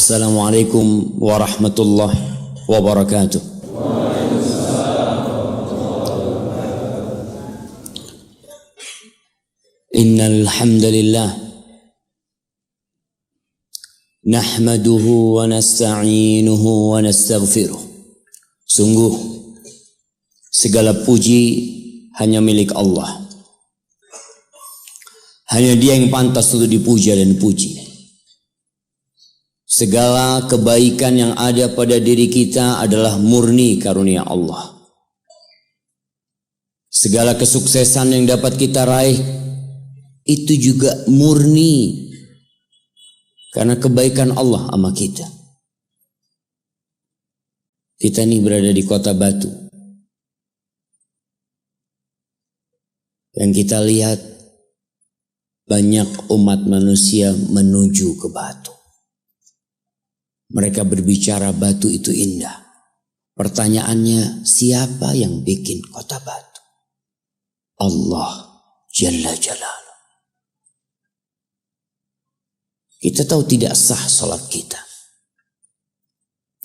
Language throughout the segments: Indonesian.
Assalamualaikum warahmatullahi wabarakatuh. Innal hamdalillah nahmaduhu wa nasta'inuhu wa nastaghfiruh. Sungguh segala puji hanya milik Allah. Hanya Dia yang pantas untuk dipuja dan dipuji. Segala kebaikan yang ada pada diri kita adalah murni karunia Allah. Segala kesuksesan yang dapat kita raih itu juga murni karena kebaikan Allah sama kita. Kita ini berada di kota Batu. Yang kita lihat banyak umat manusia menuju ke Batu. Mereka berbicara Batu itu indah. Pertanyaannya, siapa yang bikin kota Batu? Allah Jalla Jalaluh. Kita tahu tidak sah salat kita.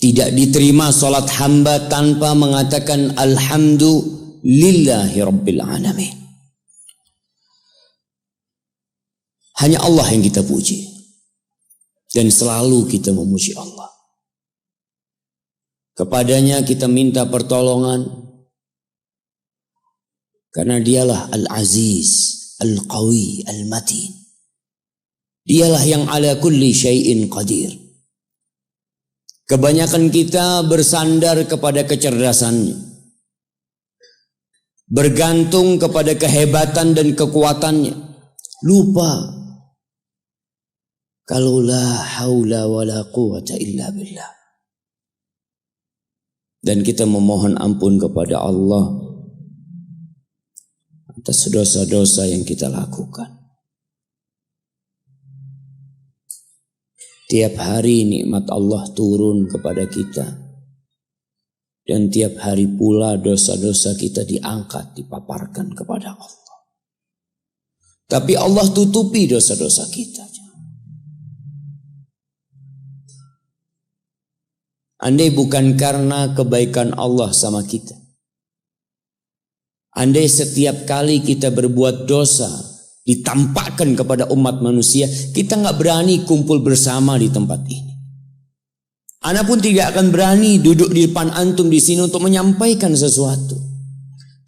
Tidak diterima salat hamba tanpa mengatakan alhamdulillahi rabbil alamin. Hanya Allah yang kita puji. Dan selalu kita memuji Allah. Kepadanya kita minta pertolongan. Karena Dialah Al-Aziz, Al-Qawi, Al-Matin. Dialah yang ala kulli syai'in qadir. Kebanyakan kita bersandar kepada kecerdasannya. Bergantung kepada kehebatan dan kekuatannya. Lupa kalau la haula wa la quwata illa billah. Dan kita memohon ampun kepada Allah atas dosa-dosa yang kita lakukan. Tiap hari nikmat Allah turun kepada kita. Dan tiap hari pula dosa-dosa kita diangkat, dipaparkan kepada Allah. Tapi Allah tutupi dosa-dosa kita. Andai bukan karena kebaikan Allah sama kita. Andai setiap kali kita berbuat dosa ditampakkan kepada umat manusia, kita nggak berani kumpul bersama di tempat ini. Ana pun tidak akan berani duduk di depan antum di sini untuk menyampaikan sesuatu.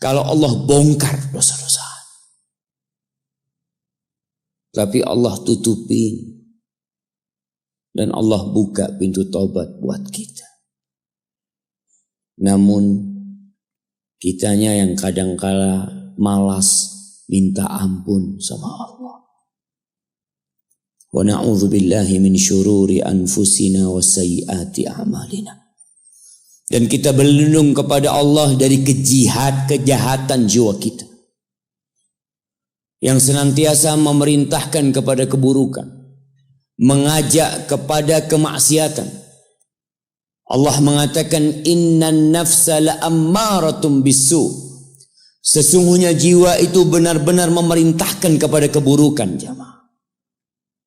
Kalau Allah bongkar dosa-dosa. Tapi Allah tutupin. Dan Allah buka pintu taubat buat kita. Namun kitanya yang kadangkala malas minta ampun sama Allah. Wa na'udzu billahi min syururi anfusina wa sayyiati a'malina. Dan kita berlindung kepada Allah dari kejahatan jiwa kita. Yang senantiasa memerintahkan kepada keburukan. Mengajak kepada kemaksiatan. Allah mengatakan innan nafsa la'ammaratun bisu. Sesungguhnya jiwa itu benar-benar memerintahkan kepada keburukan, jamaah.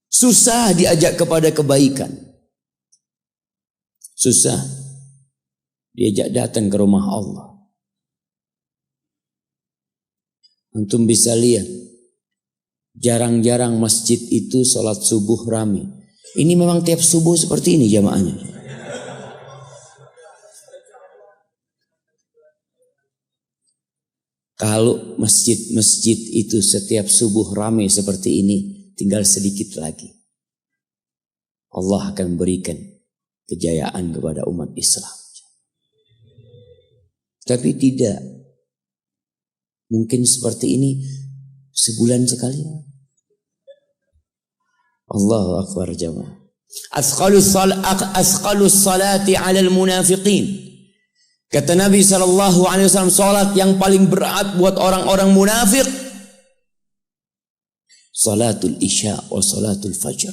Susah diajak kepada kebaikan. Susah diajak datang ke rumah Allah. Antum bisa lihat jarang-jarang masjid itu sholat subuh rame. Ini memang tiap subuh seperti ini jamaahnya. Kalau masjid-masjid itu setiap subuh rame seperti ini, tinggal sedikit lagi. Allah akan berikan kejayaan kepada umat Islam. Tapi tidak. Mungkin seperti ini sebulan sekali. Allahu Akbar jamaah. Asqalus salati 'alal munafiqin. Kata Nabi SAW, salat yang paling berat buat orang-orang munafik salatul isya wa salatul fajr.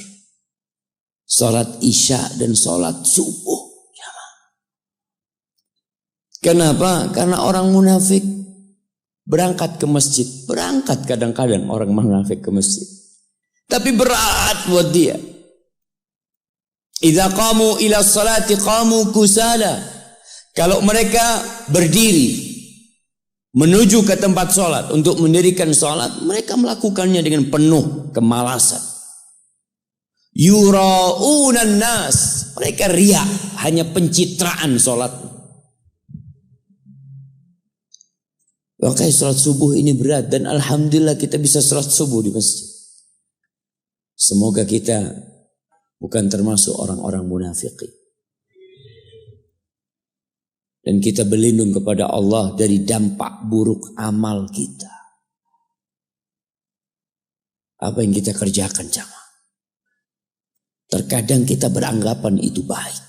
Salat isya dan salat subuh. Kenapa? Karena orang munafik berangkat ke masjid. Berangkat kadang-kadang orang munafik ke masjid. Tapi berat buat dia. Idza qamu ila salati qamu kusala. Kalau mereka berdiri menuju ke tempat sholat untuk mendirikan sholat, mereka melakukannya dengan penuh kemalasan. Yura'unan nas, mereka riya, hanya pencitraan sholat. Makanya sholat subuh ini berat, dan alhamdulillah kita bisa sholat subuh di masjid. Semoga kita bukan termasuk orang-orang munafiqin. Dan kita berlindung kepada Allah dari dampak buruk amal kita. Apa yang kita kerjakan jamaah. Terkadang kita beranggapan itu baik.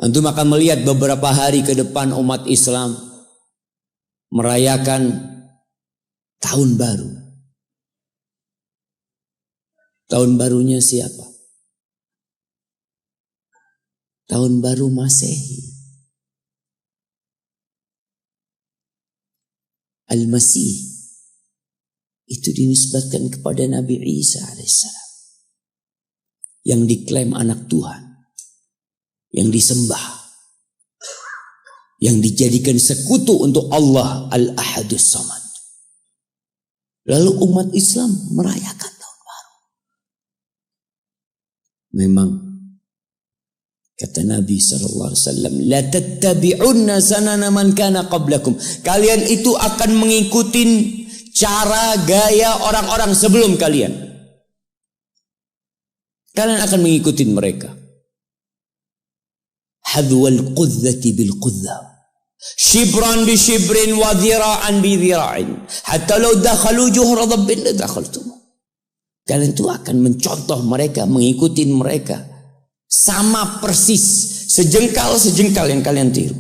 Antum akan melihat beberapa hari ke depan umat Islam merayakan tahun baru. Tahun barunya siapa? Tahun baru Masehi. Al-Masih itu dinisbatkan kepada Nabi Isa alaihissalam, yang diklaim anak Tuhan, yang disembah, yang dijadikan sekutu untuk Allah Al-Ahadus Samad. Lalu umat Islam merayakan tahun baru. Memang kata Nabi SAW, la tattabi'unna sanana man kana qablakum. Kalian itu akan mengikuti cara gaya orang-orang sebelum kalian. Kalian akan mengikuti mereka. Hadwal qudzati bil qudza. Shibran bi shibrin wa dhira'an bi dhira'in. Hatta law dakhalu juhra dhabbin la dakhaltum. Kalian itu akan mencontoh mereka, mengikuti mereka. Sama persis, sejengkal-sejengkal yang kalian tiru.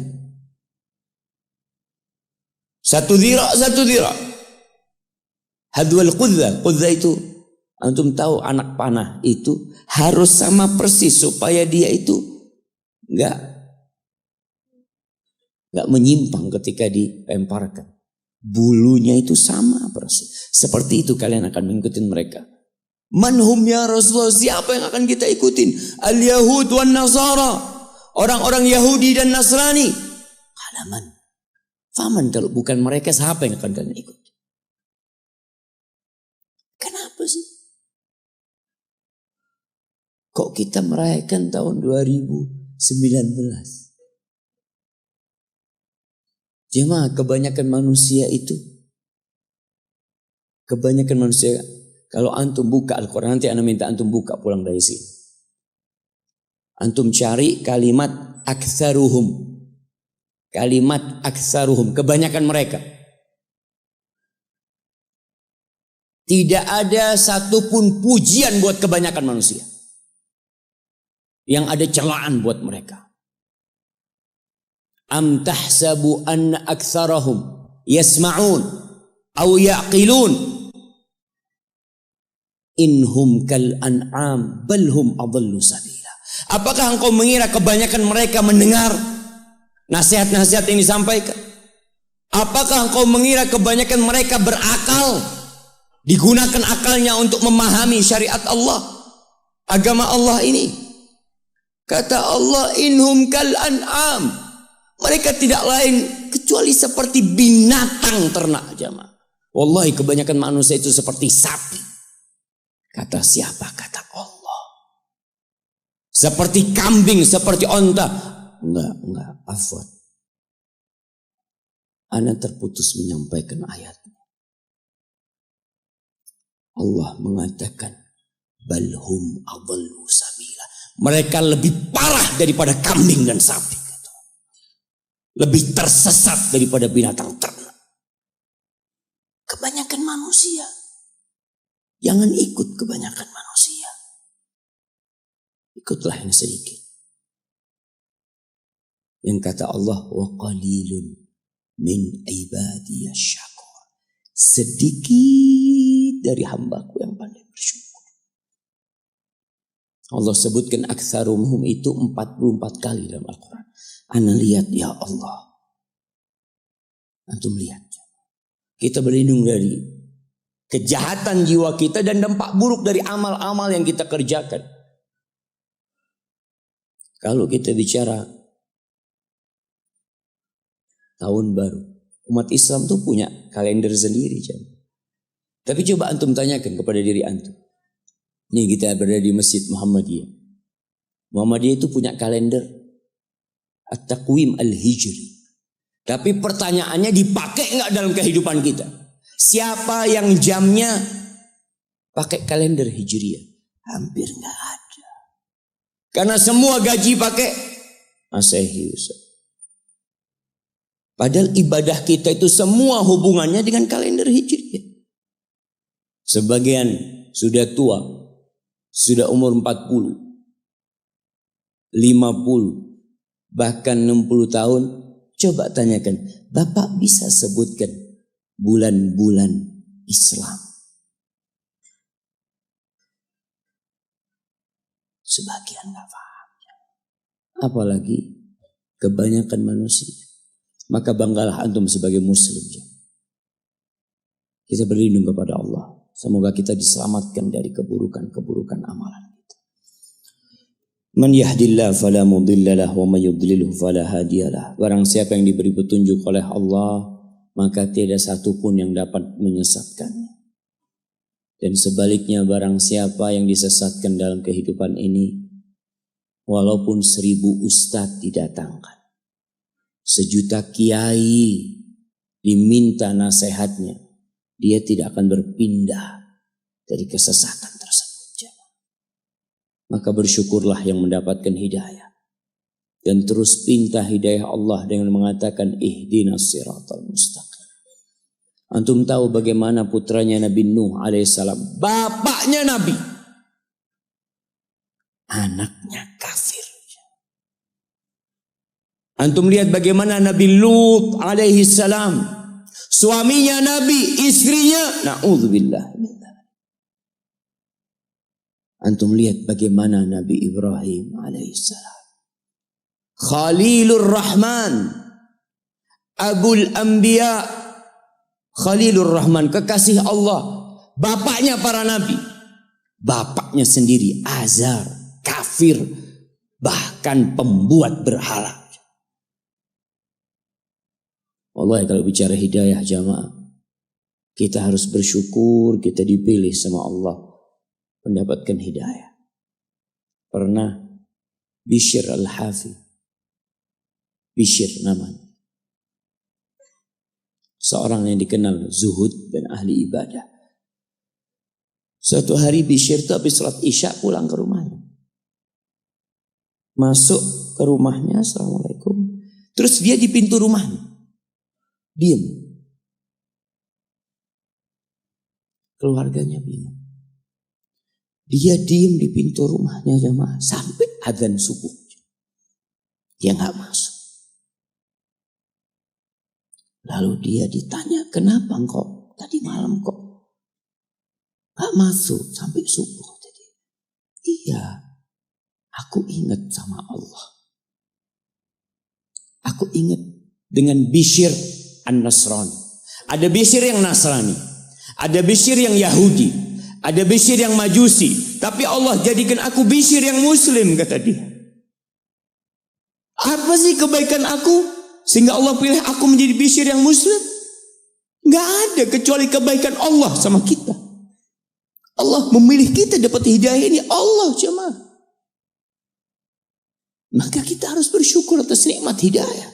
Satu dhira', satu dhira'. Hadwal qudza. Qudza itu, antum tahu anak panah itu harus sama persis supaya dia itu enggak menyimpang ketika dilemparkan. Bulunya itu sama persis. Seperti itu kalian akan mengikuti mereka. Manhum ya Rasulullah, siapa yang akan kita ikutin? Al-Yahud wan Nasara, orang-orang Yahudi dan Nasrani. Halaman. Faman, kalau bukan mereka siapa yang akan kalian ikut? Kenapa sih? Kok kita merayakan tahun 2019? Jemaah, kebanyakan manusia kalau antum buka Al-Quran, nanti ana minta antum buka pulang dari sini. Antum cari kalimat aktsaruhum. Kalimat aktsaruhum, kebanyakan mereka. Tidak ada satupun pujian buat kebanyakan manusia. Yang ada celaan buat mereka. Am tahsabu anna aktsarahum yasma'un aw yaqilun. Inhum kal an'am bal hum adallu sabila. Apakah engkau mengira kebanyakan mereka mendengar nasihat-nasihat yang disampaikan? Apakah engkau mengira kebanyakan mereka berakal, digunakan akalnya untuk memahami syariat Allah, agama Allah ini? Kata Allah, inhum kal an'am. Mereka tidak lain kecuali seperti binatang ternak, jamaah. Wallahi kebanyakan manusia itu seperti sapi. Kata siapa? Kata Allah. Seperti kambing, seperti onta. Enggak, afwan. Ana terputus menyampaikan ayatnya. Allah mengatakan, balhum adallu sabila. Mereka lebih parah daripada kambing dan sapi. Lebih tersesat daripada binatang ternak. Kebanyakan manusia. Jangan ikut kebanyakan manusia. Ikutlah yang sedikit. Yang kata Allah, wa qalilun min ibadiyas syakur. Sedikit dari hambaku yang pandai bersyukur. Allah sebutkan aktsaruhum itu 44 kali dalam Al-Quran. Ana lihat ya Allah. Antum lihat. Kita berlindung dari kejahatan jiwa kita dan dampak buruk dari amal-amal yang kita kerjakan. Kalau kita bicara tahun baru, umat Islam tuh punya kalender sendiri. Tapi coba antum tanyakan kepada diri antum. Nih kita berada di Masjid Muhammadiyah. Muhammadiyah itu punya kalender At-Taqwim Al-Hijri. Tapi pertanyaannya dipakai nggak dalam kehidupan kita? Siapa yang jamnya pakai kalender Hijriah? Hampir nggak ada. Karena semua gaji pakai Masehi. Padahal ibadah kita itu semua hubungannya dengan kalender Hijriah. Sebagian sudah tua, sudah umur 40, 50, bahkan 60 tahun. Coba tanyakan, Bapak bisa sebutkan bulan-bulan Islam? Sebagian nggak paham. Apalagi kebanyakan manusia. Maka banggalah antum sebagai muslim. Kita berlindung kepada Allah. Semoga kita diselamatkan dari keburukan-keburukan amalan kita. Man yahdillah fala mudhillalah wa may yudlilhu fala hadiyalah. Barang siapa yang diberi petunjuk oleh Allah, maka tiada satupun yang dapat menyesatkannya. Dan sebaliknya barang siapa yang disesatkan dalam kehidupan ini, walaupun 1000 ustadz didatangkan, 1.000.000 kiai diminta nasihatnya, dia tidak akan berpindah dari kesesatan tersebut. Maka bersyukurlah yang mendapatkan hidayah. Dan terus pinta hidayah Allah dengan mengatakan ihdinas siratal mustaqim. Antum tahu bagaimana putranya Nabi Nuh alaihissalam, bapaknya Nabi, anaknya kafir. Antum lihat bagaimana Nabi Lut alaihissalam, suaminya Nabi, istrinya, na'udzubillah. Antum lihat bagaimana Nabi Ibrahim alaihissalam, Khalilur Rahman, Abul Anbiya, Khalilur Rahman, kekasih Allah, bapaknya para nabi. Bapaknya sendiri Azar, kafir, bahkan pembuat berhala. Wallahi kalau bicara hidayah jamaah, kita harus bersyukur kita dipilih sama Allah mendapatkan hidayah. Pernah Bishr Al-Hafi, Bishr namanya, seorang yang dikenal zuhud dan ahli ibadah. Suatu hari Bishr itu habis salat Isya pulang ke rumahnya. Masuk ke rumahnya, Assalamualaikum. Terus dia di pintu rumahnya diam. Keluarganya bingung. Dia diam di pintu rumahnya jamaah sampai adzan subuh. Dia nggak masuk. Lalu dia ditanya, kenapa engkau tadi malam kok nggak masuk sampai subuh? Jadi, iya, aku ingat sama Allah. Aku ingat dengan Bishr An-Nasrani. Ada Bishr yang Nasrani, ada Bishr yang Yahudi, ada Bishr yang Majusi. Tapi Allah jadikan aku Bishr yang Muslim, kata dia. Apa sih kebaikan aku sehingga Allah pilih aku menjadi Bishr yang Muslim? Gak ada kecuali kebaikan Allah sama kita. Allah memilih kita dapat hidayah ini, Allah jemaah. Maka kita harus bersyukur atas nikmat hidayah.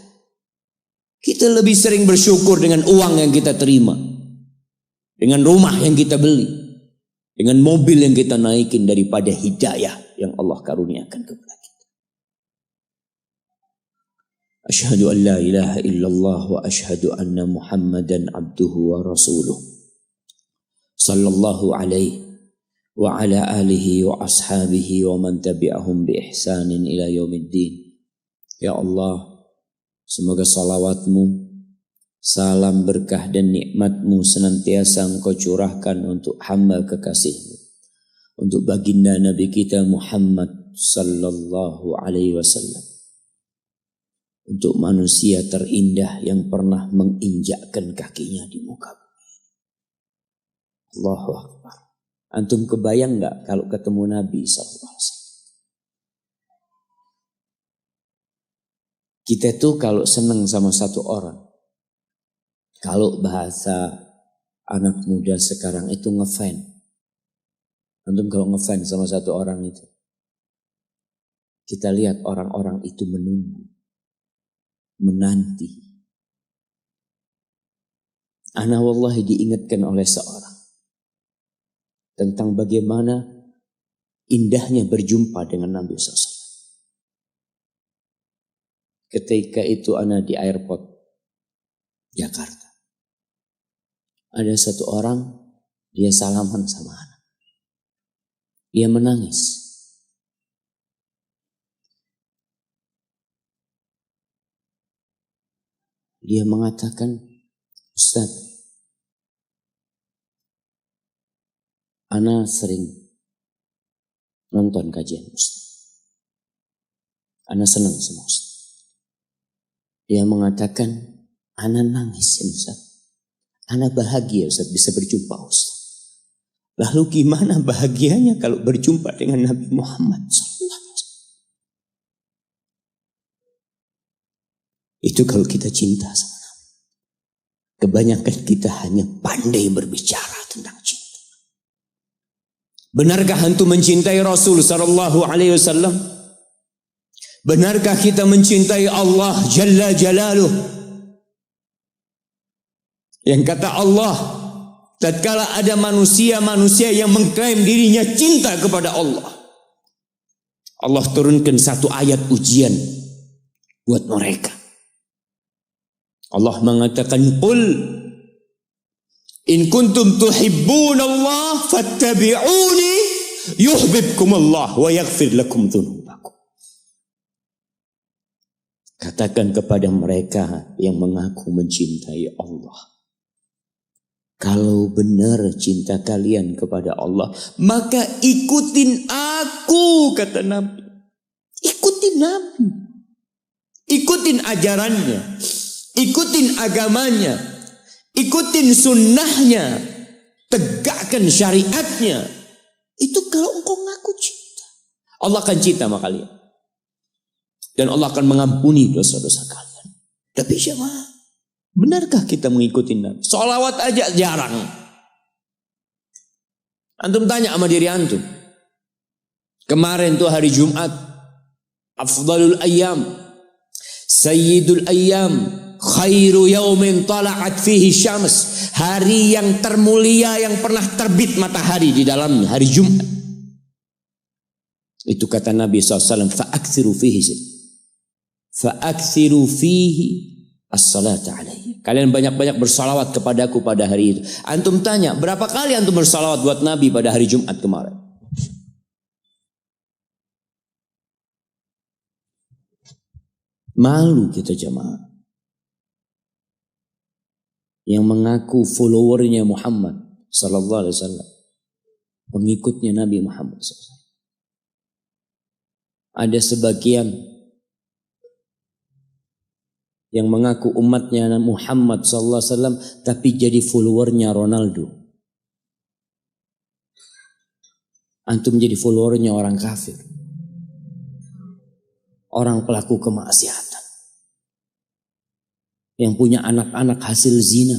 Kita lebih sering bersyukur dengan uang yang kita terima, dengan rumah yang kita beli, dengan mobil yang kita naikin, daripada hidayah yang Allah karuniakan kepada kita. Asyhadu an la ilaha illallah wa asyhadu anna Muhammadan abduhu wa rasuluh. Sallallahu alaihi wa ala alihi wa ashabihi wa man tabi'ahum bi ihsanin ila yaumiddin. Ya Allah, semoga salawatmu, salam berkah dan nikmatmu senantiasa engkau curahkan untuk hamba kekasihmu, untuk baginda Nabi kita Muhammad sallallahu alaihi wasallam, untuk manusia terindah yang pernah menginjakkan kakinya di muka bumi. Allahu Akbar. Antum kebayang gak kalau ketemu Nabi sallallahu alaihi wasallam? Kita tuh kalau senang sama satu orang, kalau bahasa anak muda sekarang itu ngefan. Antum kalau ngefan sama satu orang itu, kita lihat orang-orang itu menunggu, menanti. Ana wallahi diingatkan oleh seorang tentang bagaimana indahnya berjumpa dengan Nabi SAW. Ketika itu ana di airport Jakarta. Ada satu orang, dia salaman sama ana. Dia menangis. Dia mengatakan, Ustaz, ana sering nonton kajian Ustaz. Ana senang sama Ustaz. Dia mengatakan, ana nangis ini Ustaz. Ana bahagia Ustaz bisa berjumpa Ustaz. Lalu gimana bahagianya kalau berjumpa dengan Nabi Muhammad SAW? Itu kalau kita cinta sama Nabi. Kebanyakan kita hanya pandai berbicara tentang cinta. Benarkah antum mencintai Rasul sallallahu alaihi wasallam? Benarkah kita mencintai Allah Jalla Jalaluh? Yang kata Allah, tatkala ada manusia-manusia yang mengklaim dirinya cinta kepada Allah, Allah turunkan satu ayat ujian buat mereka. Allah mengatakan, "Qul in kuntum tuhibbunallah fattabi'uni yuhibbukumullah wa yaghfir lakum dzunubakum." Katakan kepada mereka yang mengaku mencintai Allah, kalau benar cinta kalian kepada Allah, maka ikutin aku, kata Nabi. Ikutin Nabi. Ikutin ajarannya. Ikutin agamanya. Ikutin sunnahnya. Tegakkan syariatnya. Itu kalau engkau ngaku cinta. Allah akan cinta sama kalian. Dan Allah akan mengampuni dosa-dosa kalian. Tapi jemaah, benarkah kita mengikuti Nabi? Sholawat aja jarang. Antum tanya sama diri antum. Kemarin tuh hari Jumat, afdalul ayyam, sayyidul ayyam, khairu yaumin tala'at fihi syams. Hari yang termulia yang pernah terbit matahari di dalamnya, hari Jumat. Itu kata Nabi SAW, fa'aksiru fihi as-salata alaihi. Kalian banyak-banyak bersalawat kepadaku pada hari itu. Antum tanya, berapa kali antum bersalawat buat Nabi pada hari Jumat kemarin? Malu kita jemaah yang mengaku followernya Muhammad sallallahu alaihi wasallam, pengikutnya Nabi Muhammad SAW. Ada sebagian yang mengaku umatnya Muhammad sallallahu alaihi wasallam tapi jadi followernya Ronaldo. Antum jadi followernya orang kafir. Orang pelaku kemaksiatan. Yang punya anak-anak hasil zina.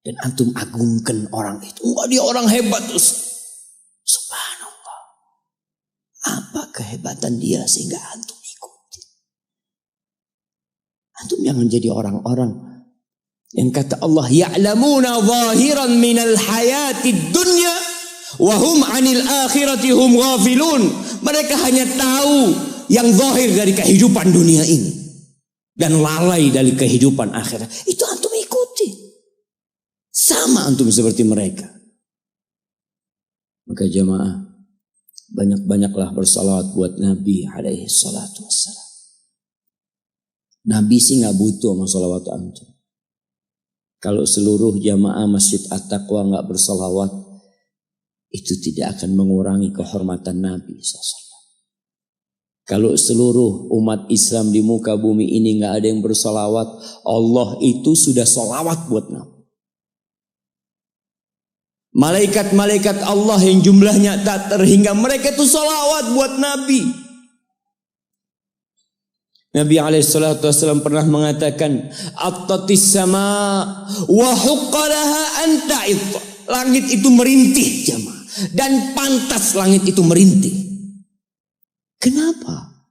Dan antum agungkan orang itu. Enggak, dia orang hebat. Subhanallah. Apa kehebatan dia sehingga antum ikuti? Antum jangan jadi orang-orang yang kata Allah, ya'lamuna zahiran minal hayatid dunya wa hum 'anil akhirati hum ghafilun. Mereka hanya tahu yang zahir dari kehidupan dunia ini dan lalai dari kehidupan akhirat. Itu antum ikuti. Sama antum seperti mereka. Maka jemaah, banyak-banyaklah bersalawat buat Nabi alaihi salatu wassalam. Nabi sih gak butuh sama salawat antum. Kalau seluruh jamaah Masjid At-Taqwa gak bersalawat, itu tidak akan mengurangi kehormatan Nabi SAW. Kalau seluruh umat Islam di muka bumi ini gak ada yang bersalawat, Allah itu sudah salawat buat Nabi. Malaikat-malaikat Allah yang jumlahnya tak terhingga, mereka itu salawat buat Nabi. Nabi SAW pernah mengatakan, Attatis sama wa huqqalaha anta'id. Langit itu merintih jemaah, dan pantas langit itu merintih. Kenapa?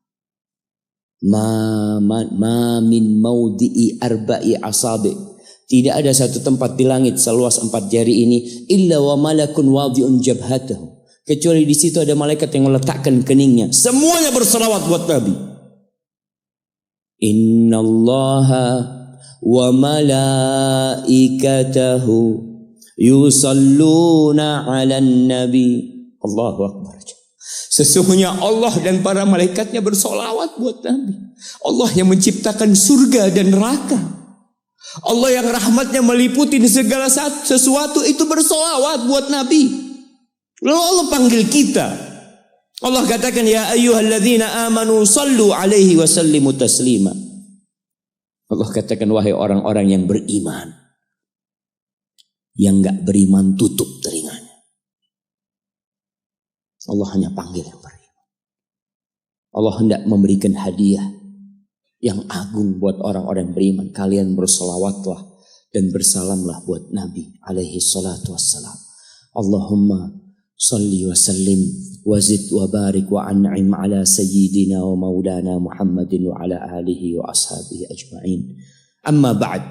Ma min maudi'i arba'i asabi. Tidak ada satu tempat di langit seluas 4 jari ini illa wa malakun wadi'un jabhatahu. Kecuali di situ ada malaikat yang meletakkan keningnya. Semuanya berselawat buat Nabi. Innallaha wa malaikatahu yusalluna 'alan nabi. Allahu akbar. Sesungguhnya Allah dan para malaikatnya bersolawat buat Nabi. Allah yang menciptakan surga dan neraka. Allah yang rahmatnya meliputi segala sesuatu itu bersolawat buat Nabi. Lalu Allah panggil kita. Allah katakan, ya ayyuhalladzina amanu sallu alaihi wa sallimu taslima. Allah katakan, wahai orang-orang yang beriman. Yang enggak beriman tutup telinganya. Allah hanya panggil yang beriman. Allah hendak memberikan hadiah yang agung buat orang-orang yang beriman. Kalian bersolawatlah dan bersalamlah buat Nabi alaihi salatu wassalam. Allahumma salli wa sallim wazid wa barik wa an'im ala sayyidina wa maulana Muhammadin wa ala alihi wa ashabihi ajma'in. Amma ba'd.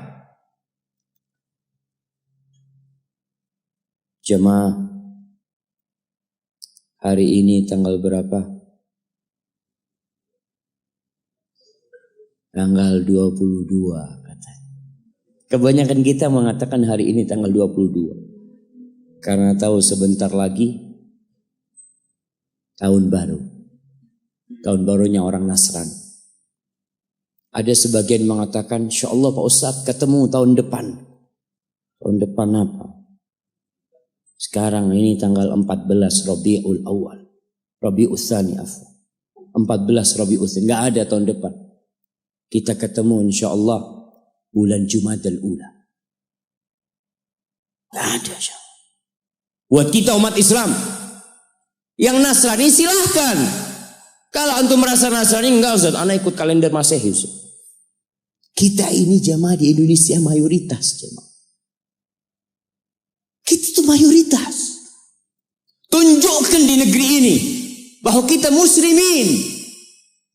Jemaah, hari ini tanggal berapa? Tanggal 22 katanya. Kebanyakan kita mengatakan hari ini tanggal 22. Karena tahu sebentar lagi tahun baru. Tahun barunya orang Nasrani. Ada sebagian mengatakan, insya Allah Pak Ustadz ketemu tahun depan. Tahun depan apa? Sekarang ini tanggal 14 Rabiul Awal. Rabiul Tsani afwan. 14 Rabiul Tsani. Enggak ada tahun depan. Kita ketemu insya Allah bulan Jumadal Ula. Enggak ada. Buat kita umat Islam yang Nasrani silahkan. Kalau antum merasa Nasrani, enggak Ustaz, anak ikut kalender Masehi. Kita ini jamaah di Indonesia mayoritas jamaah. Kita itu mayoritas. Tunjukkan di negeri ini bahwa kita muslimin.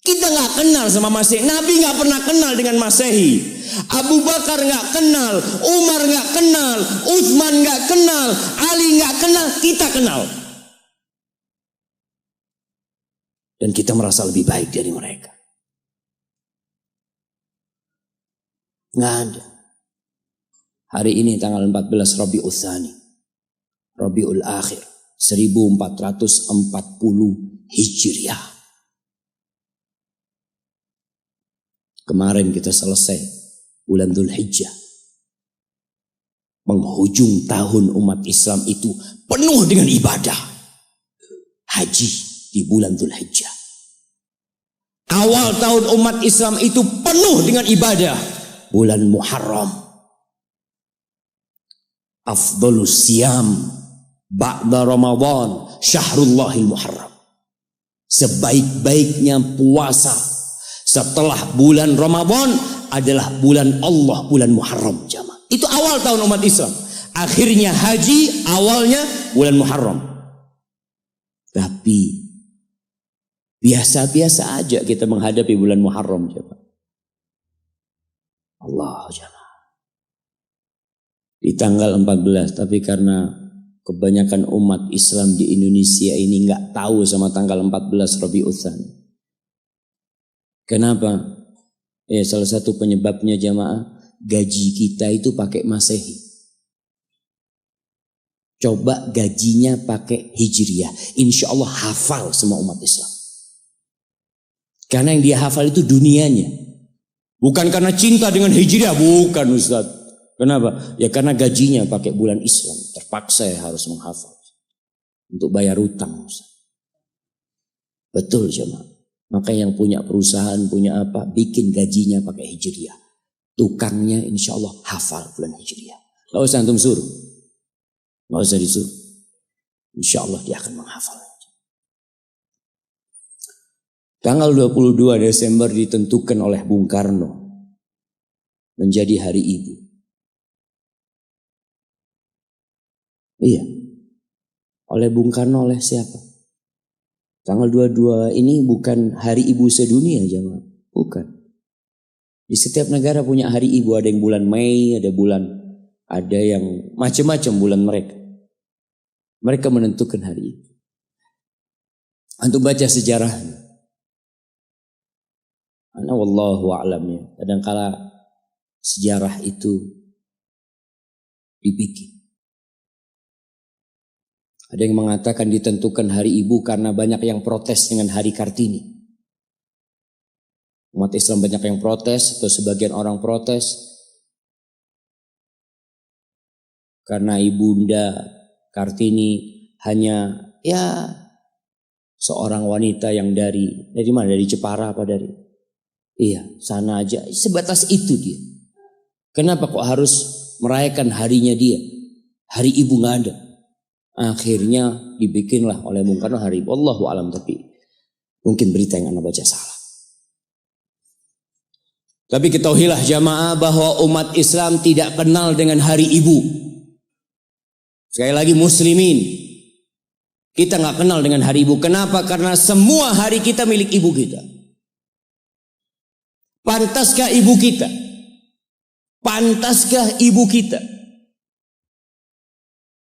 Kita nggak kenal sama Masehi. Nabi nggak pernah kenal dengan Masehi. Abu Bakar nggak kenal, Umar nggak kenal, Utsman nggak kenal, Ali nggak kenal. Kita kenal. Dan kita merasa lebih baik dari mereka. Nggak ada. Hari ini tanggal 14 Rabiul Tsani, Rabiul Akhir, 1440 Hijriah. Kemarin kita selesai bulan Dzulhijjah. Menghujung tahun umat Islam itu penuh dengan ibadah. Haji di bulan Dzulhijjah. Awal tahun umat Islam itu penuh dengan ibadah. Bulan Muharram. Afdhalus siyam ba'da Ramadan syahrullahil Muharram. Sebaik-baiknya puasa setelah bulan Ramadan adalah bulan Allah, bulan Muharram jamaah. Itu awal tahun umat Islam. Akhirnya haji, awalnya bulan Muharram. Tapi biasa-biasa aja kita menghadapi bulan Muharram jamaah. Allah jamaah. Di tanggal 14, tapi karena kebanyakan umat Islam di Indonesia ini nggak tahu sama tanggal 14 Rabiul Tsani. Kenapa? Salah satu penyebabnya jamaah, gaji kita itu pakai Masehi. Coba gajinya pakai Hijriah. Insya Allah hafal semua umat Islam. Karena yang dia hafal itu dunianya. Bukan karena cinta dengan Hijriah, bukan Ustaz. Kenapa? Ya karena gajinya pakai bulan Islam. Terpaksa ya harus menghafal. Untuk bayar utang Ustaz. Betul jamaah. Maka yang punya perusahaan, punya apa, bikin gajinya pakai Hijriah. Tukangnya insya Allah hafal bulan Hijriah. Gak usah antum suruh. Gak usah disuruh. Insya Allah dia akan menghafal. Tanggal 22 Desember ditentukan oleh Bung Karno menjadi Hari Ibu. Iya. Oleh Bung Karno, oleh siapa? Tanggal 22 ini bukan Hari Ibu sedunia, jemaah. Bukan. Di setiap negara punya Hari Ibu. Ada yang bulan Mei, ada yang macam-macam bulan mereka. Mereka menentukan hari Ibu. Antum baca sejarahnya. Ana wallahu a'lam ya. Kadangkala sejarah itu dibikin. Ada yang mengatakan ditentukan Hari Ibu karena banyak yang protes dengan Hari Kartini. Umat Islam banyak yang protes atau sebagian orang protes karena Ibunda Kartini hanya seorang wanita yang dari mana? Dari Jepara apa dari? Iya, sana aja. Sebatas itu dia. Kenapa kok harus merayakan harinya dia? Hari Ibu nggak ada. Akhirnya dibikinlah oleh Bung Karno Hari Ibu. Allahu a'lam, tapi mungkin berita yang Anda baca salah. Tapi ketahuilah jamaah bahwa umat Islam tidak kenal dengan Hari Ibu. Sekali lagi muslimin, kita nggak kenal dengan Hari Ibu. Kenapa? Karena semua hari kita milik ibu kita. Pantaskah ibu kita? Pantaskah ibu kita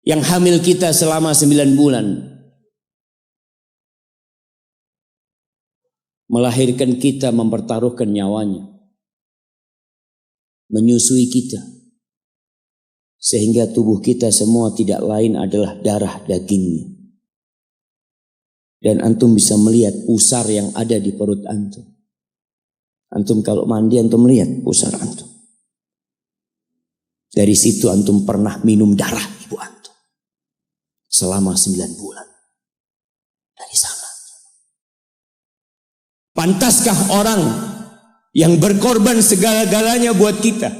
yang hamil kita selama 9 bulan melahirkan kita, mempertaruhkan nyawanya, menyusui kita, sehingga tubuh kita semua tidak lain adalah darah dagingnya. Dan antum bisa melihat pusar yang ada di perut antum. Antum kalau mandi antum melihat pusar antum. Dari situ antum pernah minum darah ibu antum selama 9 bulan. Dari sana. Pantaskah orang yang berkorban segala-galanya buat kita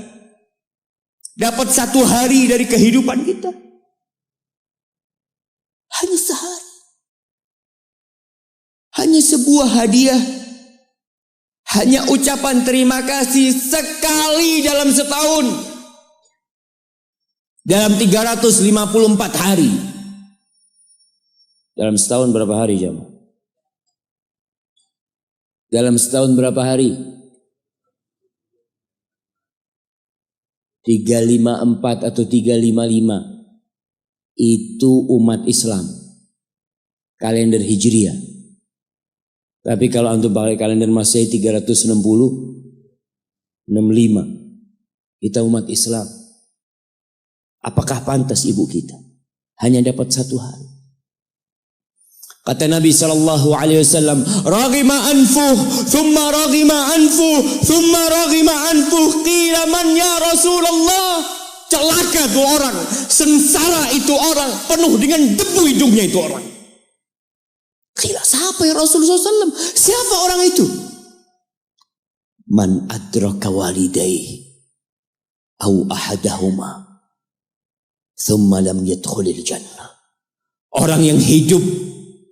dapat 1 hari dari kehidupan kita? Hanya sehari. Hanya sebuah hadiah. Hanya ucapan terima kasih sekali dalam setahun. Dalam 354 hari. Dalam setahun berapa hari jemaah? Dalam setahun berapa hari? 354 atau 355. Itu umat Islam. Kalender Hijriah. Tapi kalau antum pakai kalender Masehi 360, 65. Kita umat Islam. Apakah pantas ibu kita hanya dapat 1 hari? Kata Nabi SAW, "Raghima anfuh, thumma raghima anfuh, thumma raghima anfuh, qila man ya Rasulullah." Celaka tuh orang, sengsara itu orang, penuh dengan debu hidungnya itu orang. Qila, siapa ya Rasulullah SAW? Siapa orang itu? Man adraka walidayhi au ahadahuma thumma lam yadkhulil jannah. Orang yang hidup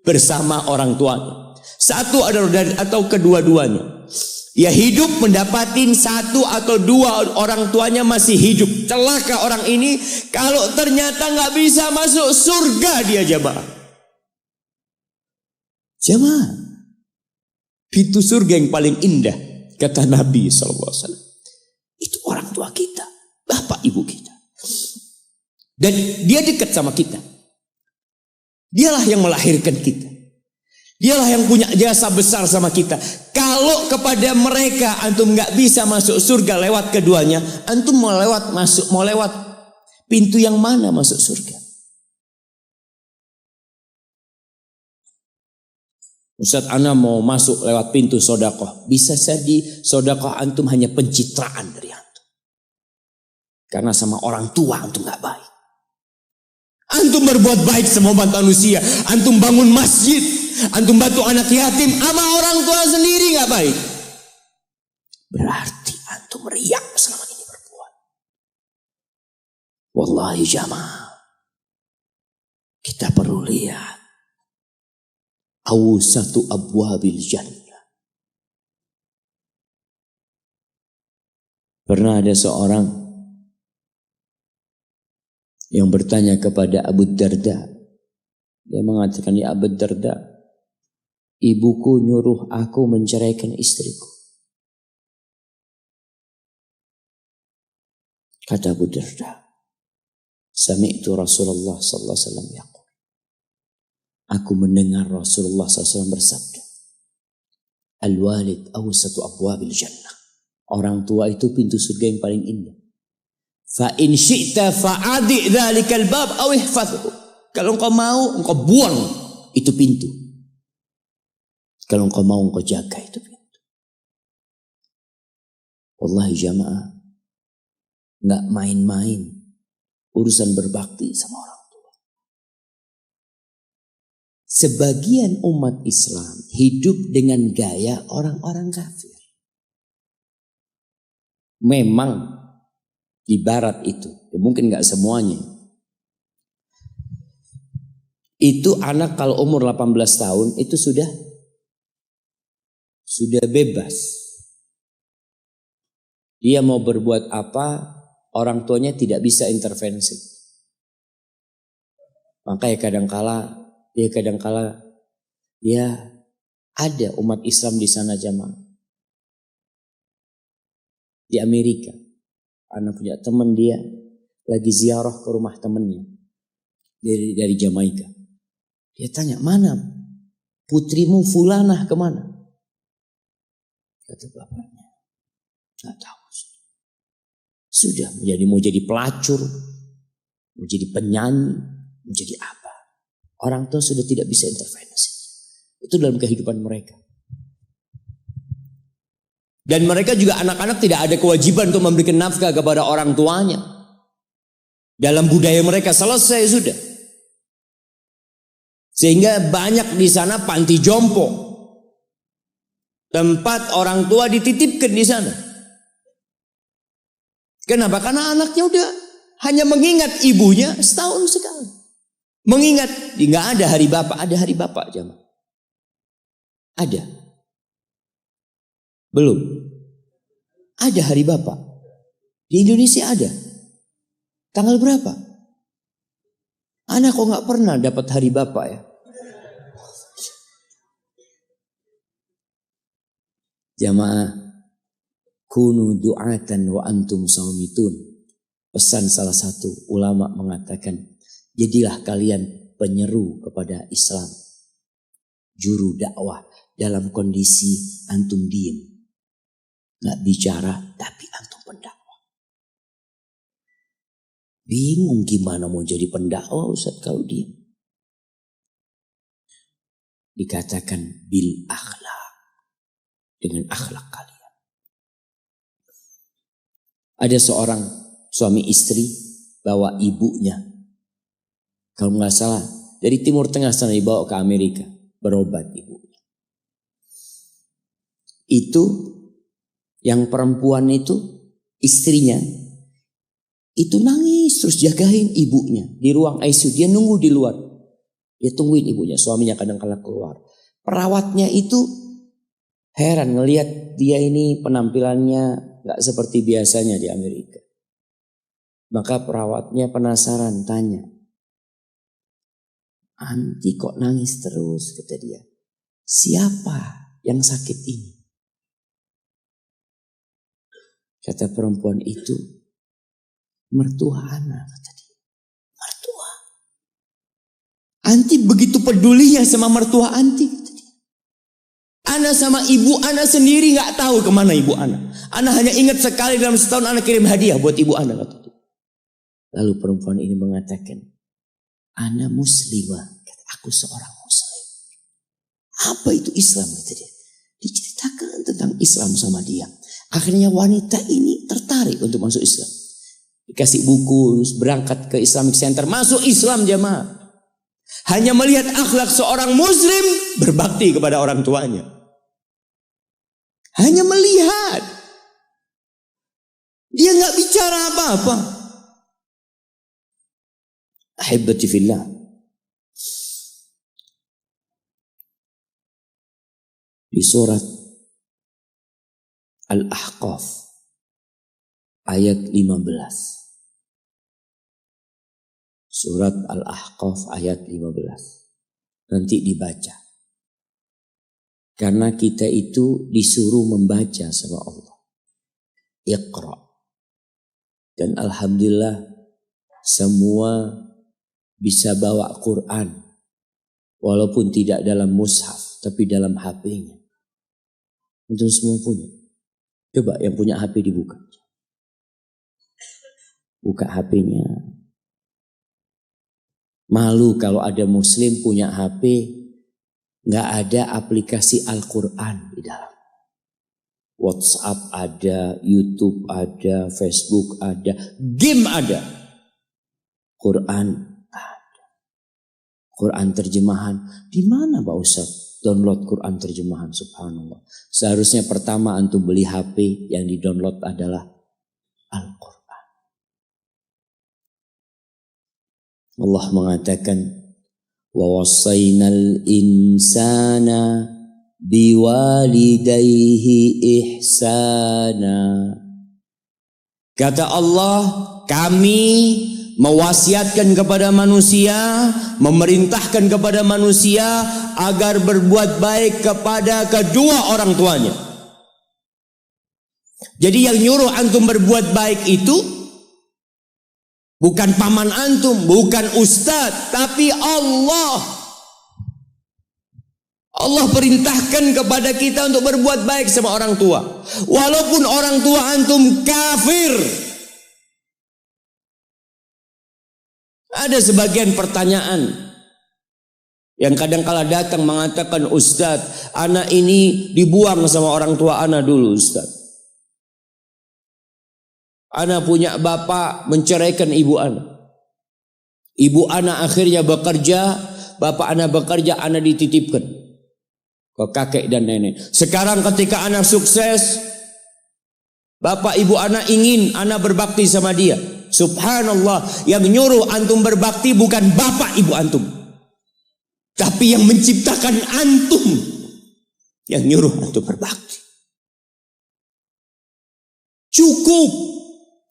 bersama orang tuanya, satu atau kedua-duanya. Ya hidup mendapatin 1 atau 2 orang tuanya masih hidup. Celaka orang ini kalau ternyata nggak bisa masuk surga dia jemaah. Jemaah, pintu surga yang paling indah kata Nabi SAW itu orang tua kita, bapak ibu kita. Dan dia dekat sama kita. Dialah yang melahirkan kita. Dialah yang punya jasa besar sama kita. Kalau kepada mereka antum nggak bisa masuk surga lewat keduanya, antum mau lewat pintu yang mana masuk surga? Ustaz, ana mau masuk lewat pintu sodakoh. Bisa jadi sodakoh antum hanya pencitraan dari antum. Karena sama orang tua antum gak baik. Antum berbuat baik sama umat manusia. Antum bangun masjid. Antum bantu anak yatim. Sama orang tua sendiri gak baik. Berarti antum riak selama ini berbuat. Wallahi jamaah. Kita perlu lihat. Awsatu abwabil jannah. Pernah ada seorang yang bertanya kepada Abu Darda. Dia mengatakan, ya Abu Darda, ibuku nyuruh aku menceraikan istriku. Kata Abu Darda, sami'tu Rasulullah sallallahu alaihi wasallam yaqul. Aku mendengar Rasulullah SAW bersabda, al-walid awsatu abwabil jannah. Orang tua itu pintu surga yang paling indah. Fa in syi'ta fa'adi dzalikal bab aw ihfazhu. Kalau engkau mau, engkau buang itu pintu. Kalau engkau mau, engkau jaga itu pintu. Wallahi jamaah, enggak main-main urusan berbakti sama orang tua. Sebagian umat Islam hidup dengan gaya orang-orang kafir. Memang di barat itu, ya mungkin nggak semuanya. Itu anak kalau umur 18 tahun itu sudah bebas. Dia mau berbuat apa, orang tuanya tidak bisa intervensi. Makanya kadangkala ya ada umat Islam di sana jamaah. Di Amerika, anak punya teman dia lagi ziarah ke rumah temannya dari Jamaika. Dia tanya, mana putrimu fulanah kemana? Kata bapaknya, nggak tahu. Sudah mau jadi pelacur, mau jadi penyanyi, mau jadi apa? Orang tua sudah tidak bisa intervensi. Itu dalam kehidupan mereka. Dan mereka juga anak-anak tidak ada kewajiban untuk memberikan nafkah kepada orang tuanya. Dalam budaya mereka selesai sudah. Sehingga banyak di sana panti jompo. Tempat orang tua dititipkan di sana. Kenapa? Karena anaknya udah hanya mengingat ibunya setahun sekali. Mengingat, nggak ada hari bapak, ada hari bapak jamaah. Ada. Belum. Ada hari bapak. Di Indonesia ada. Tanggal berapa? Anak kok nggak pernah dapat hari bapak ya? Jamaah, kunu du'atan wa antum saumitun. Pesan salah satu ulama mengatakan, jadilah kalian penyeru kepada Islam. Juru dakwah dalam kondisi antum diem. Nggak bicara, tapi antum pendakwah. Bingung gimana mau jadi pendakwah Ustaz kalau diem. Dikatakan bil akhlak. Dengan akhlak kalian. Ada seorang suami istri bawa ibunya. Kalau nggak salah, dari Timur Tengah sana dibawa ke Amerika. Berobat ibunya. Itu yang perempuan itu, istrinya, itu nangis terus jagain ibunya di ruang ICU. Dia nunggu di luar. Dia tungguin ibunya, suaminya kadang-kala keluar. Perawatnya itu heran ngelihat dia ini penampilannya gak seperti biasanya di Amerika. Maka perawatnya penasaran tanya, anti kok nangis terus, kata dia. Siapa yang sakit ini? Kata perempuan itu, mertua anak, kata dia. Mertua. Anti begitu pedulinya sama mertua anti, kata dia. Ana sama ibu ana sendiri gak tahu kemana ibu ana. Ana hanya ingat sekali dalam setahun ana kirim hadiah buat ibu ana, kata dia. Lalu perempuan ini mengatakan, ana muslimah, kata aku seorang muslim. Apa itu Islam, kata dia. Diceritakan tentang Islam sama dia. Akhirnya wanita ini tertarik untuk masuk Islam. Dikasih buku, berangkat ke Islamic Center, masuk Islam jamaah. Hanya melihat akhlak seorang muslim berbakti kepada orang tuanya. Hanya melihat. Dia nggak bicara apa-apa. Ahibati fillah. Di surat Al-Ahqaf ayat 15. Surat Al-Ahqaf ayat 15. Nanti dibaca. Karena kita itu disuruh membaca sama Allah. Iqra. Dan alhamdulillah semua bisa bawa Quran. Walaupun tidak dalam mushaf, tapi dalam HP-nya. Itu semua punya. Coba yang punya HP dibuka. Buka HP-nya. Malu kalau ada muslim punya HP, nggak ada aplikasi Al-Quran di dalam. WhatsApp ada, YouTube ada, Facebook ada, game ada. Quran ada. Quran terjemahan. Di mana Pak Ustaz download Quran terjemahan? Subhanallah. Seharusnya pertama antum beli HP yang di-download adalah Al-Quran. Allah mengatakan wa wassaynal insana biwalidayhi ihsana. Kata Allah, kami mewasiatkan kepada manusia, memerintahkan kepada manusia agar berbuat baik kepada kedua orang tuanya. Jadi yang nyuruh antum berbuat baik itu bukan paman antum, bukan ustadz, tapi Allah. Allah perintahkan kepada kita untuk berbuat baik sama orang tua. Walaupun orang tua antum kafir. Ada sebagian pertanyaan yang kadang kala datang mengatakan, Ustadz, anak ini dibuang sama orang tua anak dulu Ustadz. Anak punya bapak menceraikan ibu anak. Ibu anak akhirnya bekerja, bapak anak bekerja, anak dititipkan ke kakek dan nenek. Sekarang ketika anak sukses, bapak ibu anak ingin anak berbakti sama dia. Subhanallah, yang nyuruh antum berbakti bukan bapak ibu antum, tapi yang menciptakan antum yang nyuruh antum berbakti. Cukup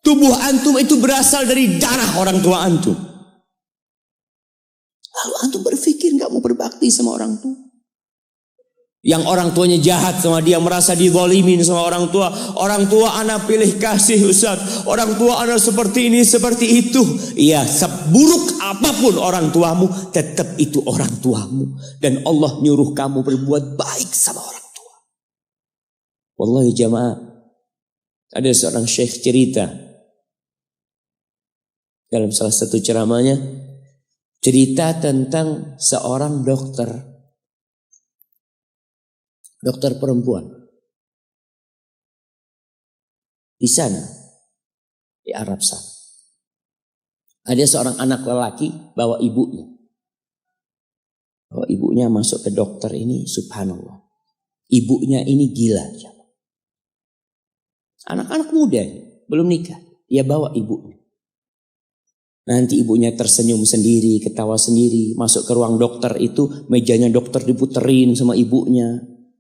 tubuh antum itu berasal dari darah orang tua antum. Lalu antum berpikir gak mau berbakti sama orang tua. Yang orang tuanya jahat sama dia, merasa dizalimin sama orang tua. Orang tua anak pilih kasih Ustaz. Orang tua anak seperti ini, seperti itu. Iya, seburuk apapun orang tuamu, tetap itu orang tuamu. Dan Allah nyuruh kamu berbuat baik sama orang tua. Wallahi jamaah, ada seorang syekh cerita dalam salah satu ceramahnya, cerita tentang seorang dokter perempuan di sana, di Arab sana. Ada seorang anak lelaki bawa ibunya. Bawa ibunya masuk ke dokter ini, subhanallah. Ibunya ini gila. Anak-anak muda ini, belum nikah. Dia bawa ibunya. Nanti ibunya tersenyum sendiri, ketawa sendiri. Masuk ke ruang dokter itu, mejanya dokter diputerin sama ibunya.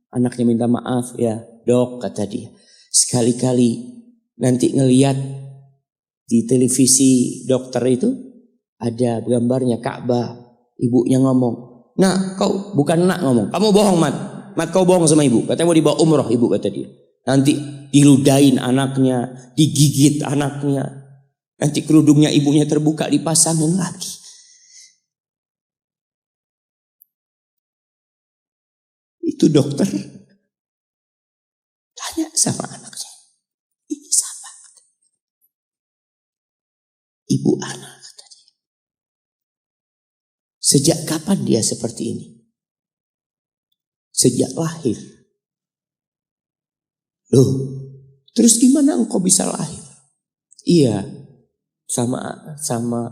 Anaknya minta maaf, ya dok, kata dia. Sekali-kali nanti ngeliat di televisi dokter itu, ada gambarnya Ka'bah. Ibunya ngomong, nak kau, bukan nak ngomong, kamu bohong Mat. Mat kau bohong sama ibu, katanya mau dibawa umroh ibu, kata dia. Nanti diludahin anaknya, digigit anaknya. Nanti kerudungnya ibunya terbuka, dipasangin lagi. Itu dokter tanya sama anaknya, ini siapa? Ibu anak, kata dia. Sejak kapan dia seperti ini? Sejak lahir. Loh, terus gimana engkau bisa lahir? Iya, sama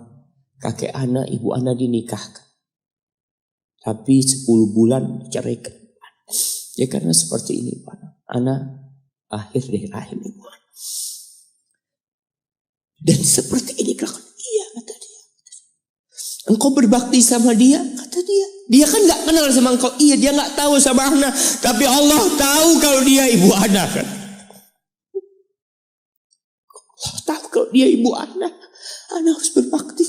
kakek anak, ibu anak dinikahkan. Tapi 10 bulan diceraikan. Ya karena seperti ini Pak. Anak lahir dari rahim ibu anak. Dan seperti ini kelakuan. Iya, kata dia. Engkau berbakti sama dia, kata dia. Dia kan gak kenal sama engkau. Iya, dia gak tahu sama anak. Tapi Allah tahu kalau dia ibu anak kan. Allah kalau dia ibu anak harus berbakti.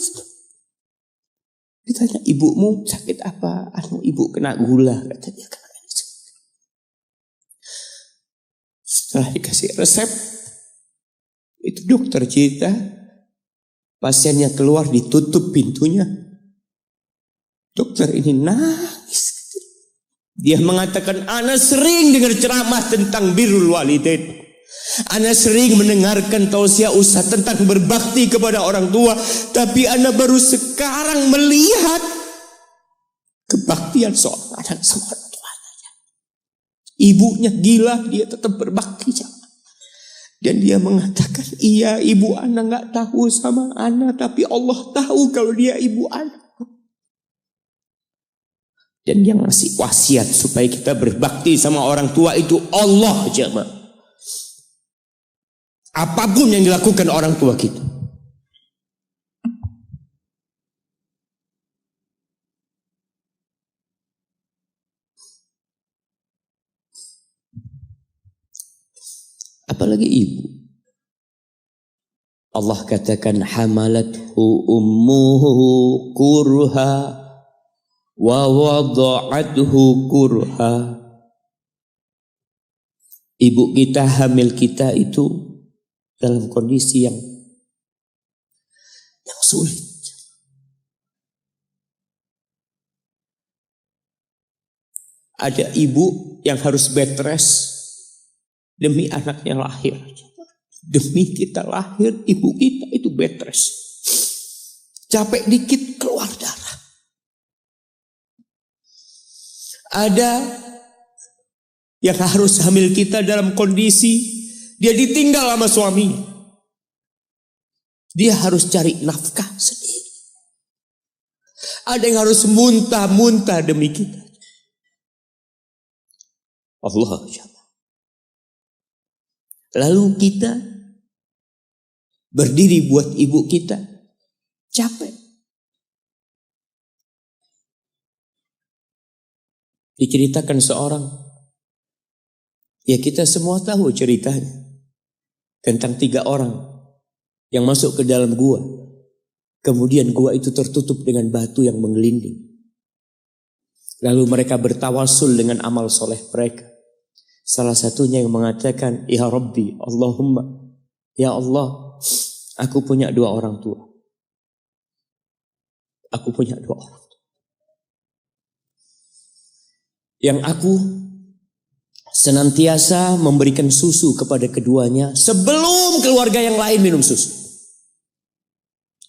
Ditanya, ibumu sakit apa? Ibu kena gula, kata dia. Setelah dikasih resep, itu dokter cerita, pasiennya keluar, ditutup pintunya. Dokter ini nangis. Dia mengatakan, ana sering dengar ceramah tentang birrul walidain. Ana sering mendengarkan tausiah ustaz tentang berbakti kepada orang tua, tapi ana baru sekarang melihat kebaktian seorang anak sama orang tuanya. Ibunya gila, dia tetap berbakti. Dan dia mengatakan, iya, ibu ana nggak tahu sama ana, tapi Allah tahu kalau dia ibu ana. Dan yang ngasih wasiat supaya kita berbakti sama orang tua itu Allah, jemaah. Apapun yang dilakukan orang tua kita. Apalagi ibu. Allah katakan, hamalathu ummuhu kurha wa wada'athu kurha. Ibu kita, hamil kita itu dalam kondisi yang sulit. Ada ibu yang harus bed rest demi anaknya lahir. Demi kita lahir, ibu kita itu bed rest. Capek dikit keluar darah. Ada yang harus hamil kita dalam kondisi dia ditinggal sama suaminya. Dia harus cari nafkah sendiri. Ada yang harus muntah-muntah demi kita. Allah. Lalu kita berdiri buat ibu kita. Capek. Diceritakan seorang. Ya kita semua tahu ceritanya. Tentang 3 orang yang masuk ke dalam gua. Kemudian gua itu tertutup dengan batu yang menggelinding. Lalu mereka bertawasul dengan amal soleh mereka. Salah satunya yang mengatakan, ya Rabbi, Allahumma, ya Allah, aku punya 2 orang tua. Aku punya 2 orang tua. Yang aku senantiasa memberikan susu kepada keduanya sebelum keluarga yang lain minum susu.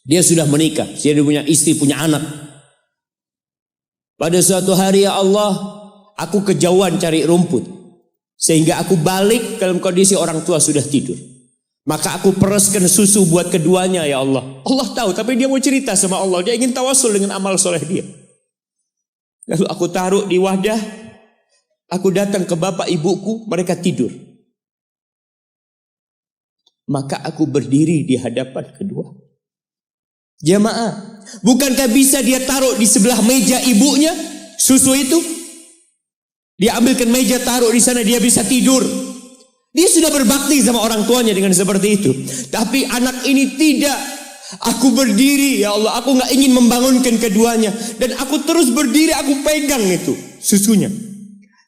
Dia sudah menikah, dia punya istri, punya anak. Pada suatu hari, ya Allah, aku kejauhan cari rumput. Sehingga aku balik dalam kondisi orang tua sudah tidur. Maka aku peraskan susu buat keduanya, ya Allah. Allah tahu, tapi dia mau cerita sama Allah. Dia ingin tawasul dengan amal soleh dia. Lalu aku taruh di wadah. Aku datang ke bapak ibuku, mereka tidur. Maka aku berdiri di hadapan kedua. Jamaah, bukankah bisa dia taruh di sebelah meja ibunya susu itu? Dia ambilkan meja, taruh di sana, dia bisa tidur. Dia sudah berbakti sama orang tuanya dengan seperti itu. Tapi anak ini tidak. Aku berdiri, ya Allah, aku gak ingin membangunkan keduanya. Dan aku terus berdiri, aku pegang itu susunya.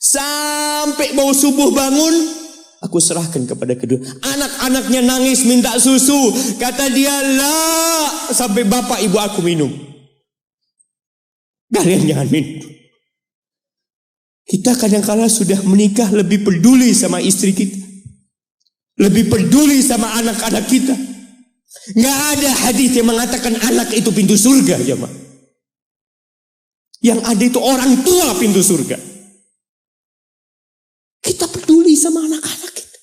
Sampai mau subuh bangun, aku serahkan kepada kedua. Anak-anaknya nangis minta susu. Kata dia, lah, sampai bapak ibu aku minum. Kalian jangan minum. Kita kadang-kala sudah menikah lebih peduli sama istri kita. Lebih peduli sama anak-anak kita. Nggak ada hadis yang mengatakan anak itu pintu surga, jemaah. Yang ada itu orang tua pintu surga. Kita peduli sama anak-anak kita.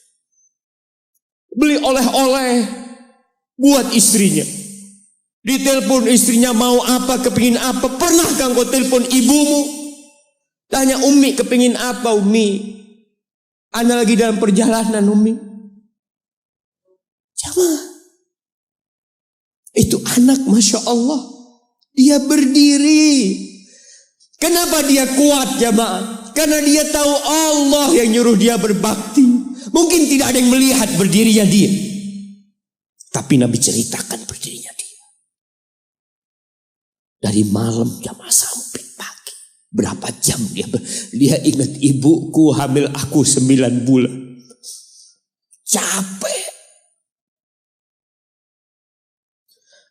Beli oleh-oleh buat istrinya. Ditelepon istrinya mau apa, kepingin apa. Pernahkah engkau telepon ibumu? Tanya, Umi kepingin apa, Umi? Ana lagi dalam perjalanan, Umi. Jamaah. Itu anak, Masya Allah. Dia berdiri. Kenapa dia kuat, jamaah? Karena dia tahu Allah yang nyuruh dia berbakti. Mungkin tidak ada yang melihat berdirinya dia. Tapi Nabi ceritakan berdirinya dia. Dari malam jamaah sampai pagi. Berapa jam dia ingat, ibuku hamil aku 9 bulan. Capek.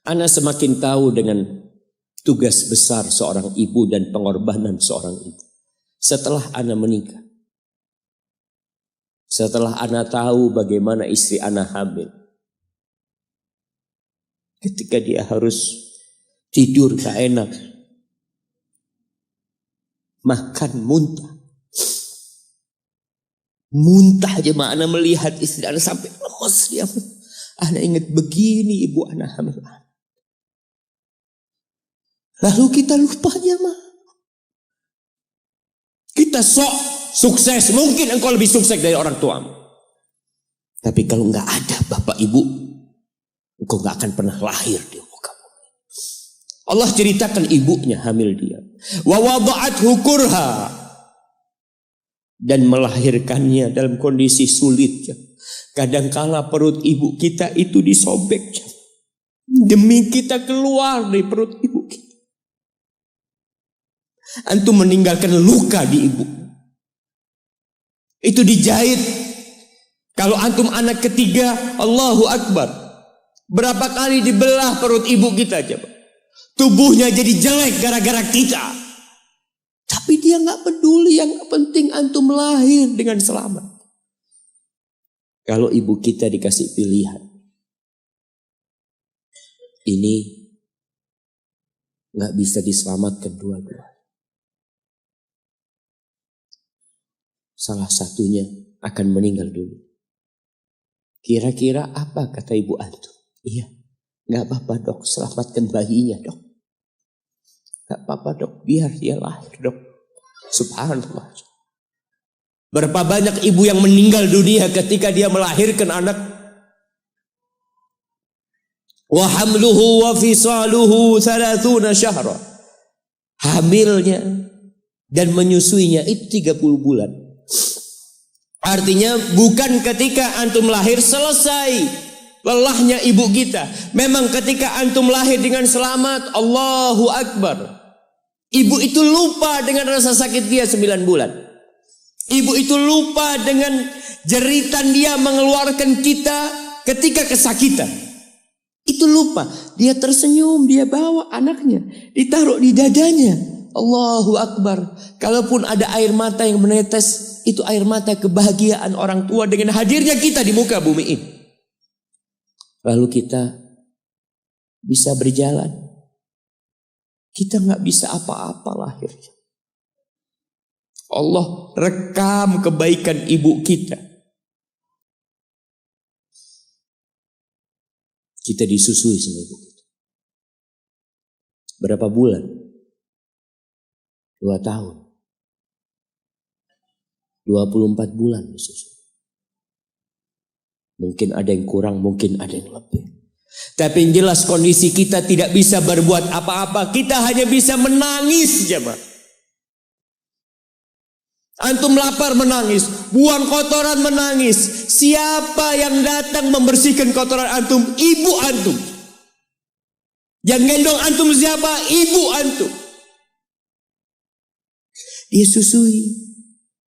Ana semakin tahu dengan tugas besar seorang ibu dan pengorbanan seorang ibu. Setelah Ana menikah. Setelah Ana tahu bagaimana istri Ana hamil. Ketika dia harus tidur gak enak. Makan muntah. Muntah aja Ana melihat istri Ana sampai lemas dia. Ana ingat begini ibu Ana hamil. Lalu kita lupa jemaah. Kita sok sukses. Mungkin engkau lebih sukses dari orang tuamu. Tapi kalau nggak ada bapak ibu, engkau nggak akan pernah lahir di muka bumi. Allah ceritakan ibunya hamil dia. Wa wada'athu kurha. Dan melahirkannya dalam kondisi sulit. Kadangkala perut ibu kita itu disobek. Demi kita keluar dari perut ibu kita. Antum meninggalkan luka di ibu. Itu dijahit. Kalau antum anak ketiga, Allahu Akbar. Berapa kali dibelah perut ibu kita coba. Tubuhnya jadi jelek gara-gara kita. Tapi dia gak peduli, yang penting antum lahir dengan selamat. Kalau ibu kita dikasih pilihan. Ini gak bisa diselamatkan dua-dua. Salah satunya akan meninggal dulu. Kira-kira apa kata ibu antum? Iya, gak apa-apa dok, selamatkan bayinya dok. Gak apa-apa dok, biar dia lahir dok. Subhanallah. Berapa banyak ibu yang meninggal dunia ketika dia melahirkan anak. Wa hamluhu wa fisaluhu 30 syahra. Hamilnya dan menyusuinya itu 30 bulan. Artinya bukan ketika antum lahir selesai lelahnya ibu kita. Memang ketika antum lahir dengan selamat, Allahu Akbar. Ibu itu lupa dengan rasa sakit dia 9 bulan. Ibu itu lupa dengan jeritan dia mengeluarkan kita ketika kesakitan. Itu lupa. Dia tersenyum, dia bawa anaknya, ditaruh di dadanya. Allahu Akbar. Kalaupun ada air mata yang menetes, itu air mata kebahagiaan orang tua dengan hadirnya kita di muka bumi ini. Lalu kita bisa berjalan. Kita gak bisa apa-apa lahirnya. Allah rekam kebaikan ibu kita. Kita disusui sama ibu kita. Berapa bulan? 2 tahun. 24 bulan disusui. Mungkin ada yang kurang, mungkin ada yang lebih. Tapi yang jelas kondisi kita tidak bisa berbuat apa-apa. Kita hanya bisa menangis jemaah. Antum lapar menangis, buang kotoran menangis. Siapa yang datang membersihkan kotoran antum? Ibu antum. Yang gendong antum siapa? Ibu antum. Dia susui.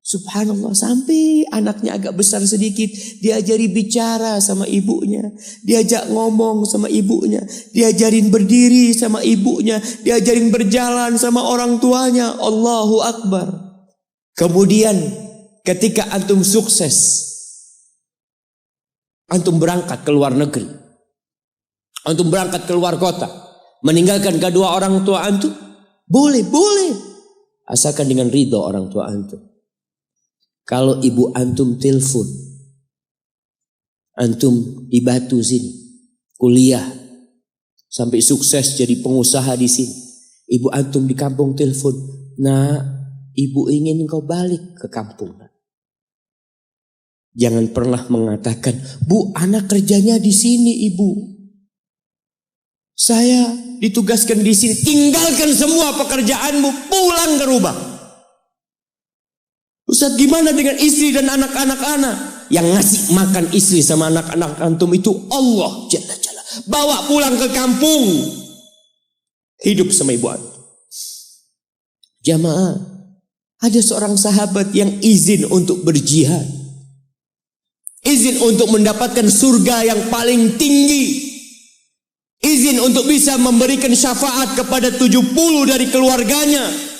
Subhanallah, sampai anaknya agak besar sedikit, diajari bicara sama ibunya, diajak ngomong sama ibunya, diajarin berdiri sama ibunya, diajarin berjalan sama orang tuanya. Allahu Akbar. Kemudian ketika antum sukses, antum berangkat ke luar negeri, antum berangkat ke luar kota, meninggalkan kedua orang tua antum, boleh, asalkan dengan ridho orang tua antum. Kalau ibu antum telepon, antum di Batu sini, kuliah, sampai sukses jadi pengusaha di sini. Ibu antum di kampung telepon, nah ibu ingin engkau balik ke kampung. Jangan pernah mengatakan, bu anak kerjanya di sini ibu. Saya ditugaskan di sini, tinggalkan semua pekerjaanmu, pulang ke rumah. Ustaz, gimana dengan istri dan anak-anak anak? Yang ngasih makan istri sama anak-anak antum itu Allah Jalla Jalla. Bawa pulang ke kampung, hidup sama ibu antum. Jamaah, ada seorang sahabat yang izin untuk berjihad, izin untuk mendapatkan surga yang paling tinggi, izin untuk bisa memberikan syafaat kepada 70 dari keluarganya.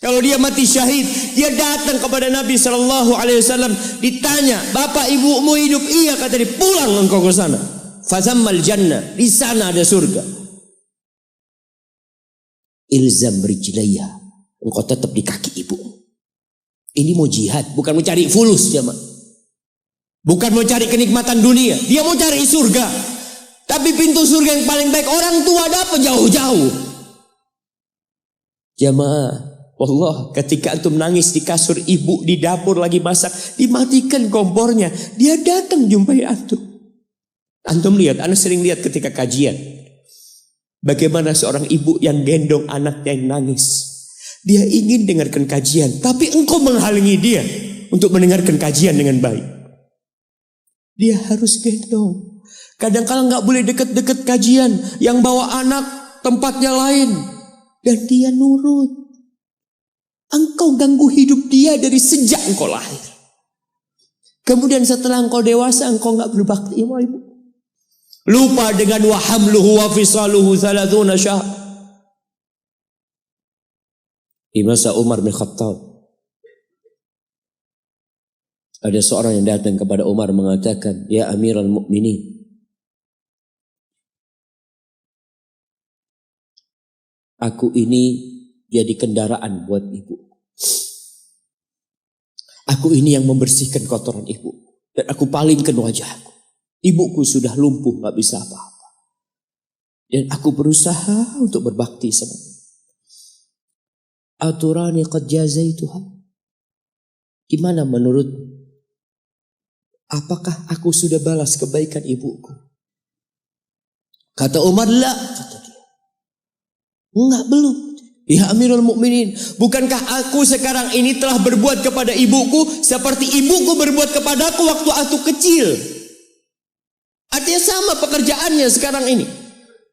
Kalau dia mati syahid, dia datang kepada Nabi SAW, ditanya, bapak ibumu hidup? Iya, kata dia. Pulang engkau ke sana. Fazammal jannah, di sana ada surga. Ilzam rijlayya, engkau tetap di kaki ibu. Ini mau jihad, bukan mau cari fulus, jemaah. Bukan mau cari kenikmatan dunia, dia mau cari surga. Tapi pintu surga yang paling baik orang tua dapat jauh-jauh. Jemaah, Allah, ketika antum nangis di kasur ibu, di dapur lagi masak, dimatikan kompornya, dia datang jumpai antum. Antum lihat, anda sering lihat ketika kajian, bagaimana seorang ibu yang gendong anaknya yang nangis. Dia ingin dengarkan kajian, tapi engkau menghalangi dia untuk mendengarkan kajian dengan baik. Dia harus gendong. Kadang-kadang nggak boleh deket-deket kajian, yang bawa anak tempatnya lain, dan dia nurut. Engkau ganggu hidup dia dari sejak engkau lahir. Kemudian setelah engkau dewasa, engkau enggak berbakti sama ibu. Lupa dengan wa hamluhu wa fisaluhu 30 syahr. Di masa Umar bin Khattab, ada seorang yang datang kepada Umar mengatakan, ya Amirul Mukminin, aku ini jadi kendaraan buat ibu. Aku ini yang membersihkan kotoran ibu. Dan aku palingkan wajahku. Ibuku sudah lumpuh, gak bisa apa-apa. Dan aku berusaha untuk berbakti sama dia. Aturani qad jazaituha. Gimana menurut? Apakah aku sudah balas kebaikan ibuku? Kata Umar, la. Kata dia. Enggak, belum. Ya Amirul Mukminin, bukankah aku sekarang ini telah berbuat kepada ibuku seperti ibuku berbuat kepadaku waktu aku kecil? Artinya sama pekerjaannya sekarang ini.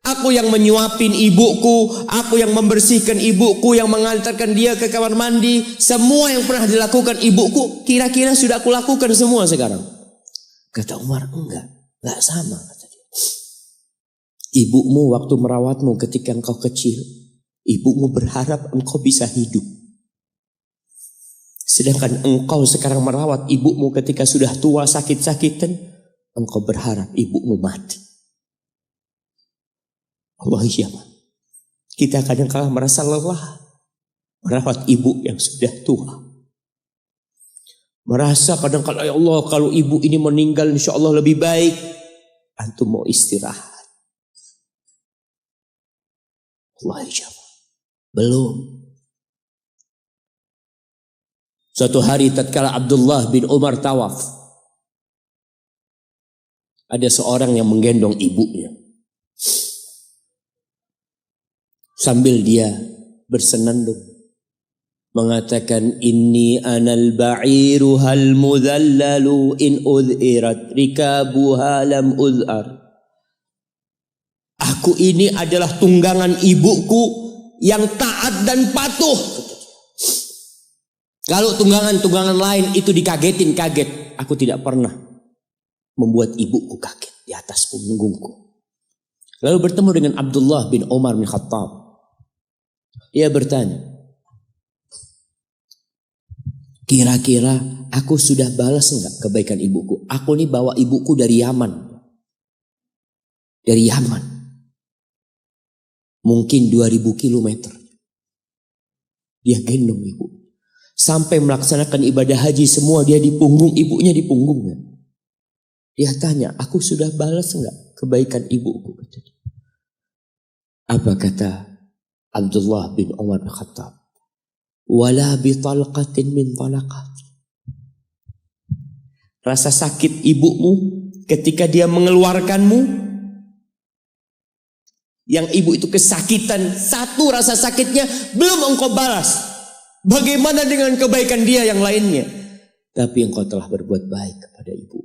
Aku yang menyuapin ibuku, aku yang membersihkan ibuku, yang mengantarkan dia ke kamar mandi. Semua yang pernah dilakukan ibuku, kira-kira sudah aku lakukan semua sekarang. Kata Umar, enggak sama. Kata dia. Ibumu waktu merawatmu ketika engkau kecil, ibumu berharap engkau bisa hidup. Sedangkan engkau sekarang merawat ibumu ketika sudah tua sakit-sakitan, engkau berharap ibumu mati. Allah, iya, kita kadang-kadang merasa lelah merawat ibu yang sudah tua. Merasa kadang-kadang, ya Allah, kalau ibu ini meninggal insya Allah lebih baik. Antum mau istirahat. Allah, iya. Belum. Suatu hari tatkala Abdullah bin Umar tawaf, ada seorang yang menggendong ibunya. Sambil dia bersenandung mengatakan, inni anal ba'iru hal mudhallalu in udhirat rikabuha lam udhar. Aku ini adalah tunggangan ibuku yang taat dan patuh. Kalau tunggangan-tunggangan lain itu dikagetin, kaget. Aku tidak pernah membuat ibuku kaget di atas punggungku. Lalu bertemu dengan Abdullah bin Umar bin Khattab. Ia bertanya, kira-kira aku sudah balas enggak kebaikan ibuku? Aku ini bawa ibuku dari Yaman. Dari Yaman. Mungkin 2000 kilometer. Dia gendong ibu. Sampai melaksanakan ibadah haji semua dia di punggung, ibunya di punggungnya. Dia tanya, aku sudah balas enggak kebaikan ibuku? Apa kata Abdullah bin Umar bin Khattab? Wala bitalqatin min talaqat. Rasa sakit ibumu ketika dia mengeluarkanmu, yang ibu itu kesakitan, satu rasa sakitnya belum engkau balas. Bagaimana dengan kebaikan dia yang lainnya? tapi engkau telah berbuat baik kepada ibu.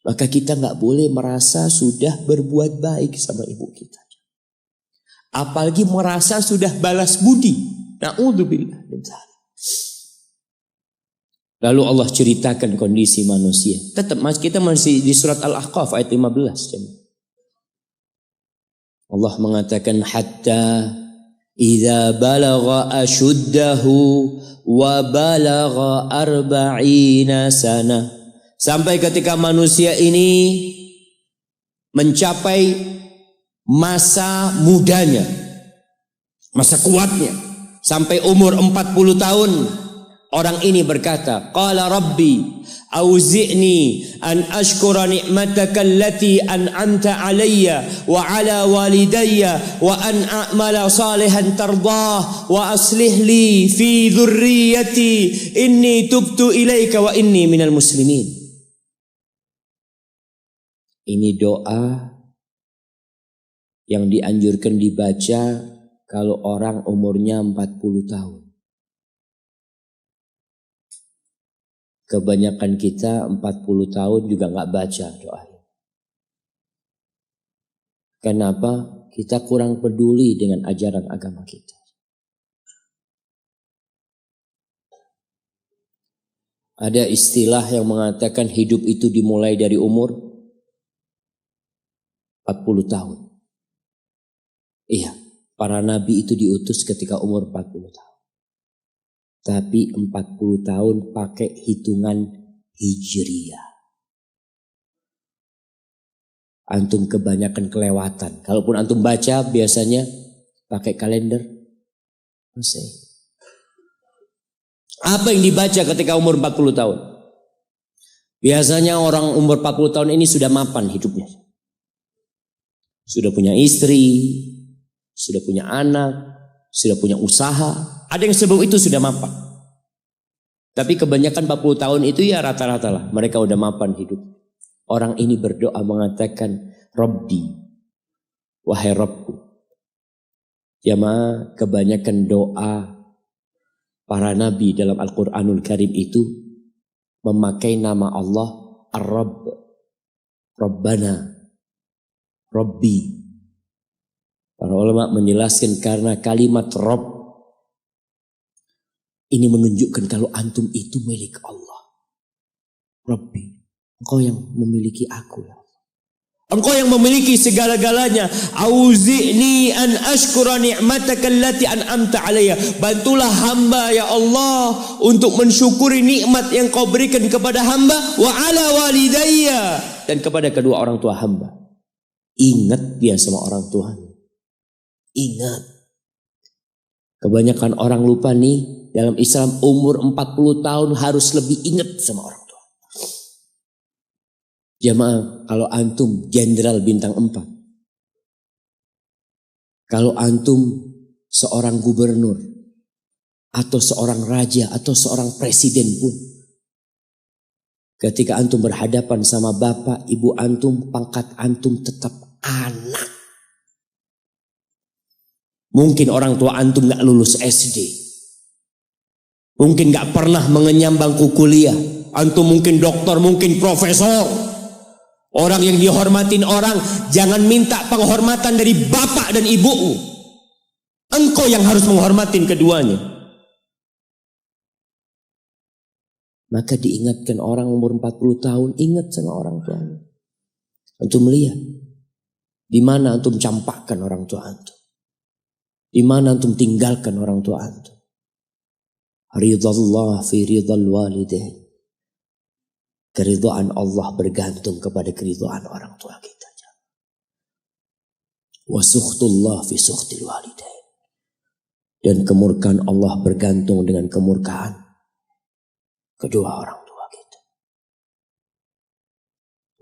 Maka kita nggak boleh merasa sudah berbuat baik sama ibu kita. Apalagi merasa sudah balas budi. Na'udzubillah min dzalik. Lalu Allah ceritakan kondisi manusia. Tetap kita masih di surat Al-Ahqaf ayat 15. Allah mengatakan hatta idza balagha ashuddahu wa balagha arba'ina sana. Sampai ketika manusia ini mencapai masa mudanya, masa kuatnya, sampai umur 40 tahun, orang ini berkata, qala rabbi auzi'ni an ashkura ni'mataka allati an'amta alayya wa ala walidayya wa an a'mala salihan tardah wa aslih li fi dhurriyyati inni tubtu ilaika wa inni minal muslimin. Ini doa yang dianjurkan dibaca kalau orang umurnya 40 tahun. Kebanyakan kita 40 tahun juga nggak baca doa. Kenapa? Kita kurang peduli dengan ajaran agama kita. Ada istilah yang mengatakan hidup itu dimulai dari umur 40 tahun. Iya, para nabi itu diutus ketika umur 40 tahun. Tapi 40 tahun pakai hitungan hijriyah. Antum kebanyakan kelewatan. Kalaupun antum baca biasanya pakai kalender Masehi. Apa yang dibaca ketika umur 40 tahun? Biasanya orang umur 40 tahun ini sudah mapan hidupnya. Sudah punya istri, sudah punya anak, sudah punya usaha. Ada yang sebab itu sudah mapan. Tapi kebanyakan 40 tahun itu ya rata-rata lah. Mereka udah mapan hidup. Orang ini berdoa mengatakan, Rabbi, wahai Rabbku. Jamaah, kebanyakan doa para nabi dalam Al-Quranul Karim itu memakai nama Allah Ar-Rabb, Rabbana, Rabbi. Para ulama menjelaskan karena kalimat Rabb ini menunjukkan kalau antum itu milik Allah. Rabbi, engkau yang memiliki aku ya Allah. Engkau yang memiliki segala-galanya. Auzi'ni an ashkura ni'mataka allati an'amta alayya. Bantulah hamba ya Allah untuk mensyukuri nikmat yang kau berikan kepada hamba wa ala walidayya, dan kepada kedua orang tua hamba. Ingat dia sama orang tuanya. Ingat. Kebanyakan orang lupa nih, dalam Islam umur 40 tahun harus lebih ingat sama orang tua. Jamaah, kalau antum jenderal bintang 4, kalau antum seorang gubernur, atau seorang raja, atau seorang presiden pun, ketika antum berhadapan sama bapak, ibu antum, pangkat antum tetap anak. Mungkin orang tua antum gak lulus SD. Mungkin gak pernah mengenyam bangku kuliah. Antum mungkin dokter, mungkin profesor. Orang yang dihormatin orang, jangan minta penghormatan dari bapak dan ibumu. Engkau yang harus menghormatin keduanya. Maka diingatkan orang umur 40 tahun, ingat sama orang tuanya. Antum lihat, di mana antum campakkan orang tua antum. Di mana antum tinggalkan orang tua antum. Ridallah fi ridal walidain. Keridhaan Allah bergantung kepada keridhaan orang tua kita. Wa sukhtullah fi sukhtil walidain. Dan kemurkaan Allah bergantung dengan kemurkaan kedua orang tua kita.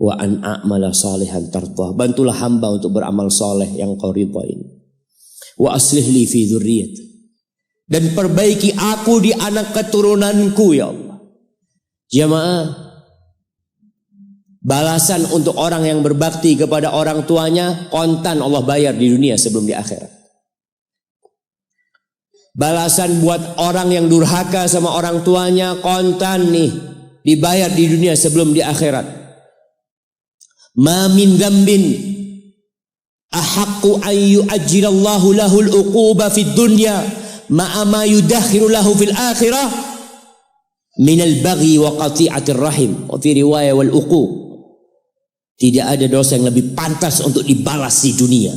Wa an a'mala salihan tardah. Bantulah hamba untuk beramal soleh yang kau ridhain. Wa aslih li fi dzurriyyati. Dan perbaiki aku di anak keturunanku ya Allah. Jamaah, balasan untuk orang yang berbakti kepada orang tuanya kontan Allah bayar di dunia sebelum di akhirat. Balasan buat orang yang durhaka sama orang tuanya kontan nih, dibayar di dunia sebelum di akhirat. Ma min dzambin ahaqqu an yu'ajjilallahu lahul uquba fid dunya ma'a ma yudakhiru lahu fil akhirah minal baghi wa qati'atir rahim wa fi riwayah wal uquq. Tidak ada dosa yang lebih pantas untuk dibalas di dunia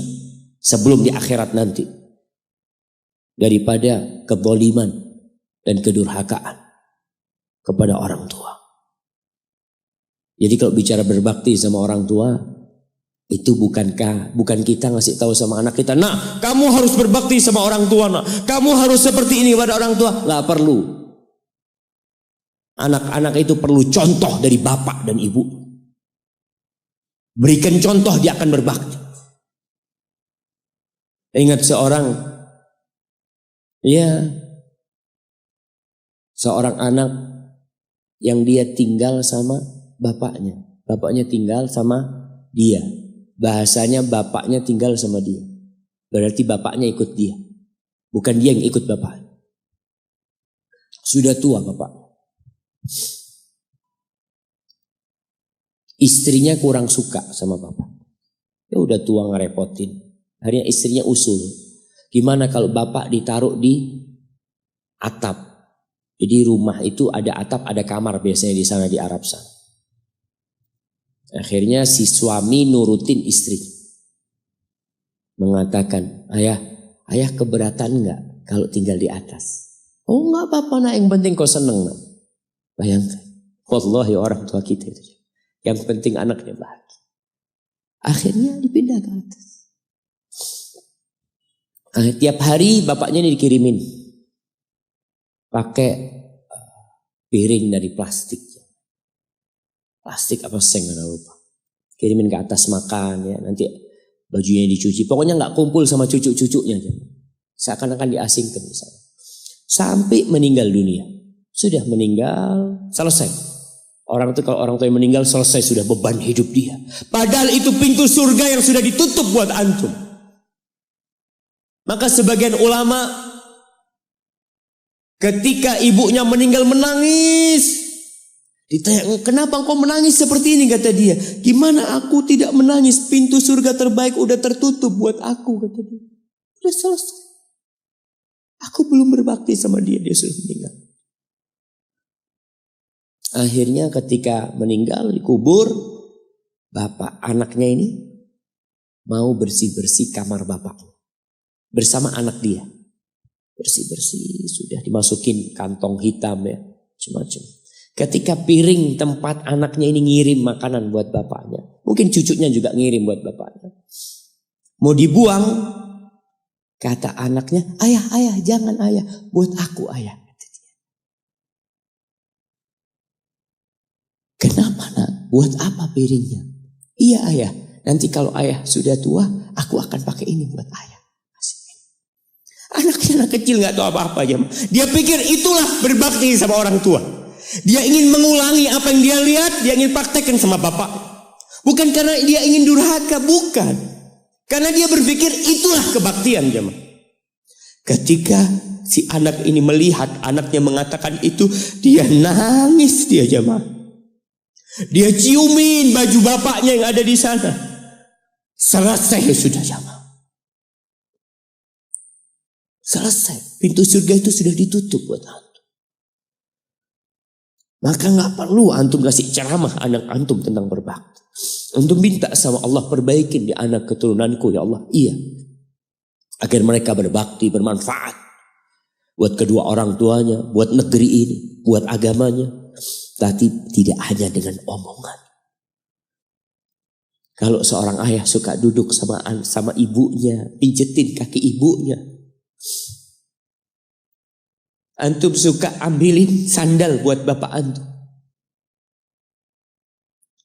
sebelum di akhirat nanti daripada kezaliman dan kedurhakaan kepada orang tua. Jadi kalau bicara berbakti sama orang tua, itu bukan kita ngasih tahu sama anak kita, nah kamu harus berbakti sama orang tua, nah kamu harus seperti ini pada orang tua. Nggak perlu. Anak-anak itu perlu contoh dari bapak dan ibu. Berikan contoh, dia akan berbakti. Ingat seorang anak yang dia tinggal sama bapaknya. Bapaknya tinggal sama dia. Bahasanya bapaknya tinggal sama dia. Berarti bapaknya ikut dia. Bukan dia yang ikut bapaknya. Sudah tua bapak. Istrinya kurang suka sama bapak. Ya udah tua ngerepotin. Akhirnya istrinya usul. Gimana kalau bapak ditaruh di atap? Jadi rumah itu ada atap, ada kamar biasanya di sana di Arab sana. Akhirnya si suami nurutin istri. Mengatakan, ayah keberatan enggak kalau tinggal di atas? Oh enggak apa-apa nak, yang penting kau seneng nak. Bayangkan. Wallahi orang tua kita itu. Yang penting anaknya bahagia. Akhirnya dipindah ke atas. Tiap hari bapaknya ini dikirimin pakai piring dari plastik. Plastik apa seng nggak lupa. Kirimin ke atas makan ya, nanti bajunya dicuci. Pokoknya nggak kumpul sama cucu-cucunya. Seakan-akan diasingkan di sana. Sampai meninggal dunia. Sudah meninggal, selesai. Orang itu kalau orang tua yang meninggal selesai, sudah beban hidup dia. Padahal itu pintu surga yang sudah ditutup buat antum. Maka sebagian ulama ketika ibunya meninggal menangis. Ditanya, kenapa engkau menangis seperti ini, kata dia. Gimana aku tidak menangis, pintu surga terbaik udah tertutup buat aku, kata dia. Udah selesai. Aku belum berbakti sama dia sudah meninggal. Akhirnya ketika meninggal dikubur, bapak anaknya ini mau bersih-bersih kamar bapaknya. Bersama anak dia. Bersih-bersih, sudah dimasukin kantong hitam ya, macam-macam. Ketika piring tempat anaknya ini ngirim makanan buat bapaknya. Mungkin cucunya juga ngirim buat bapaknya. Mau dibuang, kata anaknya, ayah jangan ayah, buat aku ayah. Kenapa nak? Buat apa piringnya? Iya ayah, nanti kalau ayah sudah tua, aku akan pakai ini buat ayah. Anaknya anak kecil gak tahu apa-apa aja. Dia pikir itulah berbakti sama orang tua. Dia ingin mengulangi apa yang dia lihat, dia ingin praktekkan sama bapak. Bukan karena dia ingin durhaka, bukan. Karena dia berpikir itulah kebaktian jemaah. Ketika si anak ini melihat anaknya mengatakan itu, dia nangis dia jemaah. Dia ciumin baju bapaknya yang ada di sana. Selesai sudah jemaah. Selesai. Pintu surga itu sudah ditutup buat antum. Maka gak perlu antum kasih ceramah anak antum tentang berbakti. Antum minta sama Allah, perbaikin di anak keturunanku ya Allah. Iya. Agar mereka berbakti, bermanfaat. Buat kedua orang tuanya, buat negeri ini, buat agamanya. Tapi tidak hanya dengan omongan. Kalau seorang ayah suka duduk sama ibunya, pijetin kaki ibunya. Antum suka ambilin sandal buat bapak antum.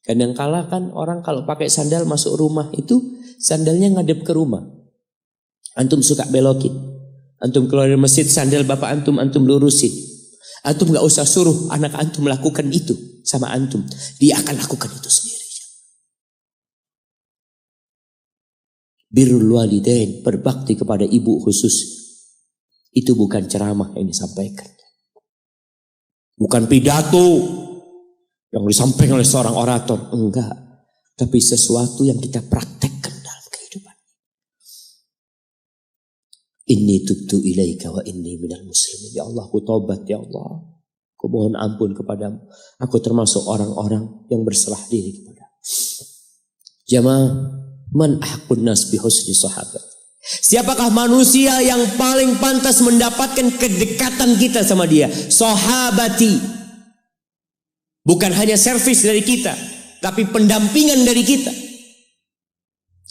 Kadangkala kan orang kalau pakai sandal masuk rumah itu sandalnya ngadep ke rumah. Antum suka belokin. Antum keluar dari masjid, sandal bapak antum lurusin. Antum gak usah suruh anak antum melakukan itu sama antum. Dia akan lakukan itu sendiri. Birrul walidain, berbakti kepada ibu khusus. Itu bukan ceramah yang disampaikan. Bukan pidato yang disampaikan oleh seorang orator. Enggak. Tapi sesuatu yang kita praktekkan dalam kehidupan. Inni tubtu ilaika wa inni minal muslimin. Ya Allah, aku taubat ya Allah. Aku mohon ampun kepadamu. Aku termasuk orang-orang yang berserah diri kepadamu. Jamaah, man ahqun nas bi husni sahabat. Siapakah manusia yang paling pantas mendapatkan kedekatan kita sama dia? Sahabati. Bukan hanya servis dari kita, tapi pendampingan dari kita.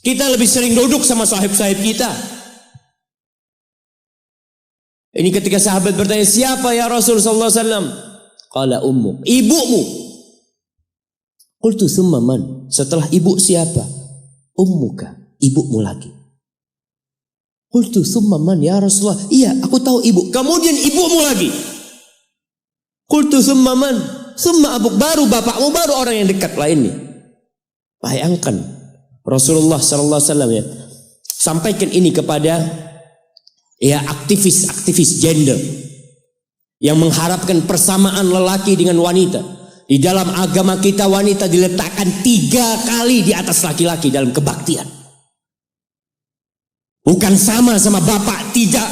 Kita lebih sering duduk sama sahib-sahib kita. Ini ketika sahabat bertanya, siapa ya Rasul sallallahu alaihi wasallam? Qala ummuk, ibumu. Qultu thumma man? Setelah ibu siapa? Ummuka, ibumu lagi. Qultu thumma man ya Rasulullah? Iya, aku tahu ibu. Kemudian ibumu lagi. Qultu thumma man? Thumma abuk, baru bapakmu, baru orang yang dekat lainnya. Bayangkan Rasulullah sallallahu alaihi wasallam ya, sampaikan ini kepada ya aktivis gender yang mengharapkan persamaan lelaki dengan wanita. Di dalam agama kita wanita diletakkan 3 kali di atas laki-laki dalam kebaktian. Bukan sama bapak, tidak.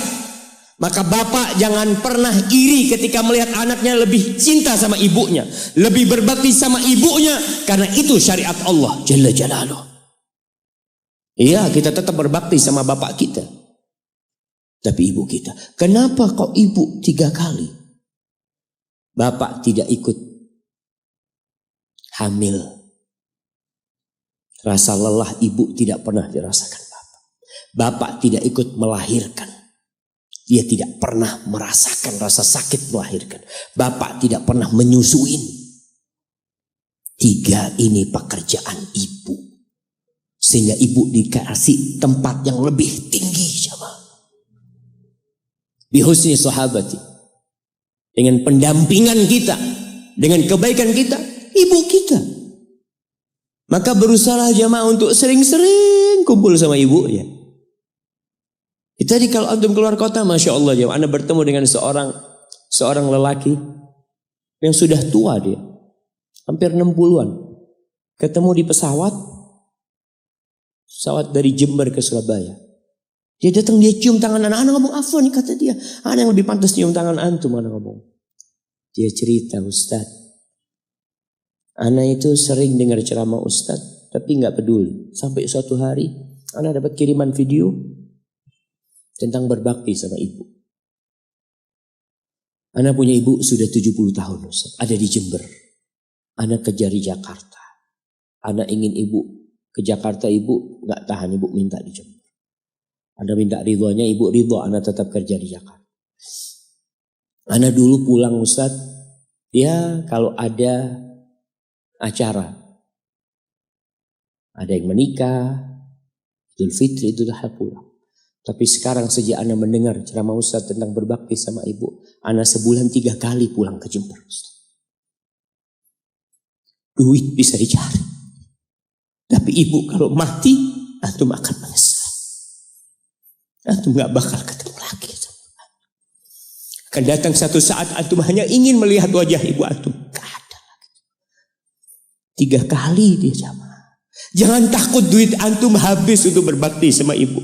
Maka bapak jangan pernah iri ketika melihat anaknya lebih cinta sama ibunya, lebih berbakti sama ibunya, karena itu syariat Allah Jalla Jalaluh. Iya, kita tetap berbakti sama bapak kita. Tapi ibu kita, kenapa kok ibu 3 kali? Bapak tidak ikut hamil. Rasa lelah ibu tidak pernah dirasakan bapak. Bapak tidak ikut melahirkan. Dia tidak pernah merasakan rasa sakit melahirkan. Bapak tidak pernah menyusuin. 3 ini pekerjaan ibu. Sehingga ibu dikasih tempat yang lebih tinggi. Bihusni sahabati. Dengan pendampingan kita, dengan kebaikan kita, ibu kita. Maka berusaha jamaah untuk sering-sering kumpul sama ibunya. Tadi kalau antum keluar kota, Masya Allah jamaah, Anda bertemu dengan seorang lelaki yang sudah tua dia. Hampir 60-an. Ketemu di pesawat dari Jember ke Surabaya. Dia datang, dia cium tangan anak ngomong, afwan kata dia. Anak yang lebih pantas cium tangan antum, anak ngomong. Dia cerita, Ustaz. Anak itu sering dengar ceramah Ustaz, tapi nggak peduli. Sampai suatu hari, anak dapat kiriman video tentang berbakti sama ibu. Anak punya ibu sudah 70 tahun, Ustaz. Ada di Jember. Anak kejar di Jakarta. Anak ingin ibu ke Jakarta, ibu nggak tahan, ibu minta di Jember. Anda minta ridhonya, ibu ridho, anak tetap kerja di Jakarta. Anak dulu pulang Ustaz, ya kalau ada acara, ada yang menikah, Idul Fitri itu dah pulang. Tapi sekarang sejak anak mendengar ceramah Ustaz tentang berbakti sama ibu, anak sebulan 3 kali pulang ke Jember. Ustaz. Duit bisa dicari, tapi ibu kalau mati, antum akan menyesal. Antum gak bakal ketemu lagi. Akan datang satu saat antum hanya ingin melihat wajah ibu antum. Gak ada lagi. 3 kali dia jamaah. Jangan takut duit antum habis untuk berbakti sama ibu.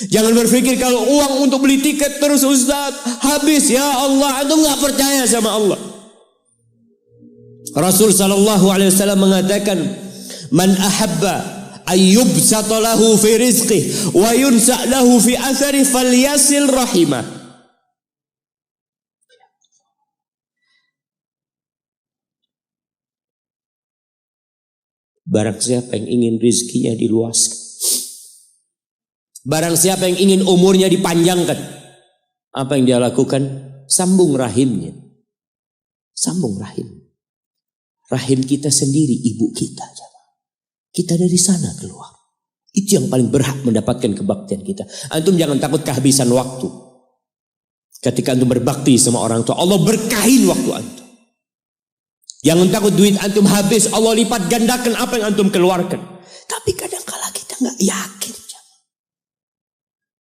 Jangan berpikir kalau uang untuk beli tiket terus Ustaz habis. Ya Allah, antum gak percaya sama Allah. Rasul SAW mengatakan, man ahabba ayyubsata lahu fi rizqih wa yunsa' lahu fi athari falyasil rahimah. Barang siapa yang ingin rizkinya diluaskan, barang siapa yang ingin umurnya dipanjangkan, apa yang dia lakukan? Sambung rahimnya. Sambung rahim. Rahim kita sendiri, ibu kita. Kita dari sana keluar. Itu yang paling berhak mendapatkan kebaktian kita. Antum jangan takut kehabisan waktu. Ketika antum berbakti sama orang tua, Allah berkahin waktu antum. Jangan takut duit antum habis, Allah lipat gandakan apa yang antum keluarkan. Tapi kadang-kala kita nggak yakin.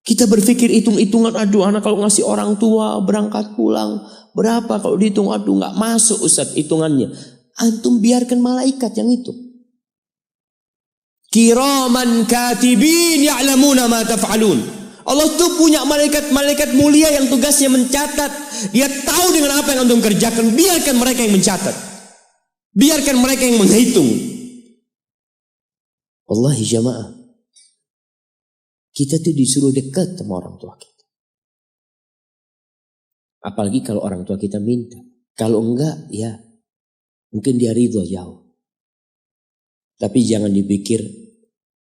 Kita Kita berpikir hitung-hitungan, aduh anak kalau ngasih orang tua berangkat pulang berapa, kalau dihitung aduh nggak masuk Ustaz hitungannya. Antum biarkan malaikat yang itu. Kiraman katibin ya'lamuna ma taf'alun. Allah tuh punya malaikat mulia yang tugasnya mencatat. Dia tahu dengan apa yang antum kerjakan. Biarkan mereka yang mencatat. Biarkan mereka yang menghitung. Wallahi jamaah, kita tuh disuruh dekat sama orang tua kita. Apalagi kalau orang tua kita minta. Kalau enggak, ya mungkin dia ridho jauh. Tapi jangan dipikir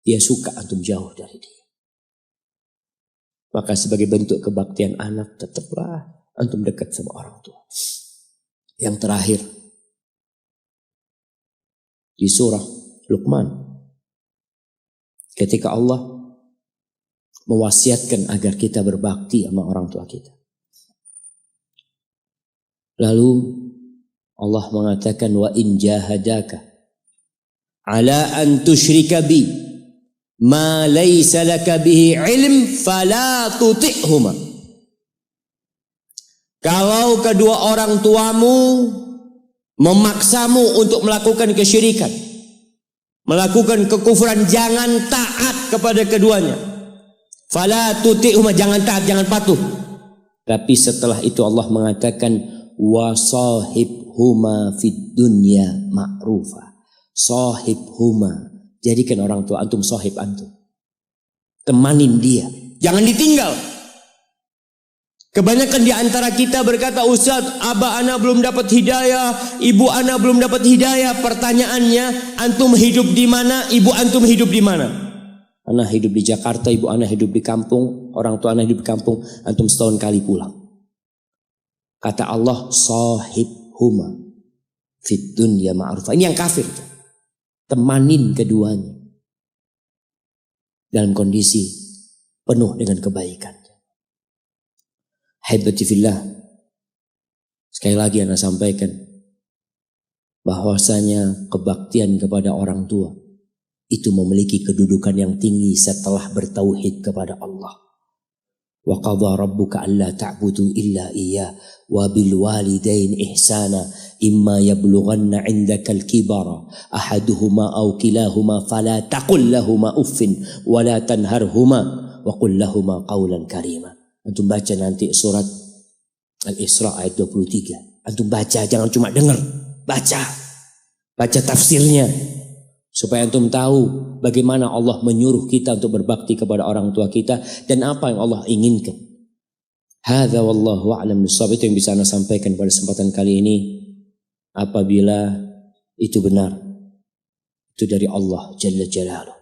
dia suka antum jauh dari dia. Maka sebagai bentuk kebaktian anak, tetaplah antum dekat sama orang tua. Yang terakhir, di surah Luqman, ketika Allah mewasiatkan agar kita berbakti sama orang tua kita. Lalu Allah mengatakan, wa in jahadaka ala an tusyrika bi ma laysa laka bihi ilm fala tuti'huma. Kalau kedua orang tuamu memaksamu untuk melakukan kesyirikan, melakukan kekufuran, jangan taat kepada keduanya. Fala tuti'huma, jangan taat, jangan patuh. Tapi setelah itu Allah mengatakan, wa sahibhuma fid dunya ma'rufa. Sahibhuma, jadikan orang tua antum sahib antum. Temanin dia, jangan ditinggal. Kebanyakan di antara kita berkata, Ustaz, abah ana belum dapat hidayah, ibu ana belum dapat hidayah. Pertanyaannya, antum hidup di mana? Ibu antum hidup di mana? Ana hidup di Jakarta, ibu ana hidup di kampung, orang tua ana hidup di kampung. Antum setahun kali pulang. Kata Allah, sahibhuma fid dunya ma'rufa. Ini yang kafir. Temanin keduanya dalam kondisi penuh dengan kebaikan. Haibati fillah, sekali lagi Anda sampaikan bahwasanya kebaktian kepada orang tua itu memiliki kedudukan yang tinggi setelah bertauhid kepada Allah. Wa qadha rabbuka alla ta'budu illa iyyah wa bil walidain ihsana imma yablughanna 'indaka al-kibara ahaduhuma aw kilahuma fala taqul lahumā uffin wa la tanharhuma wa qul lahumā qawlan karīma. Antum baca nanti surat Al-Isra ayat 23. Antum baca, jangan cuma dengar, baca. Baca tafsirnya supaya antum tahu bagaimana Allah menyuruh kita untuk berbakti kepada orang tua kita dan apa yang Allah inginkan. Hadza wallahu a'lam bissawab. Itu yang bisa Anda sampaikan pada kesempatan kali ini. Apabila itu benar, itu dari Allah Jalla Jalaluh.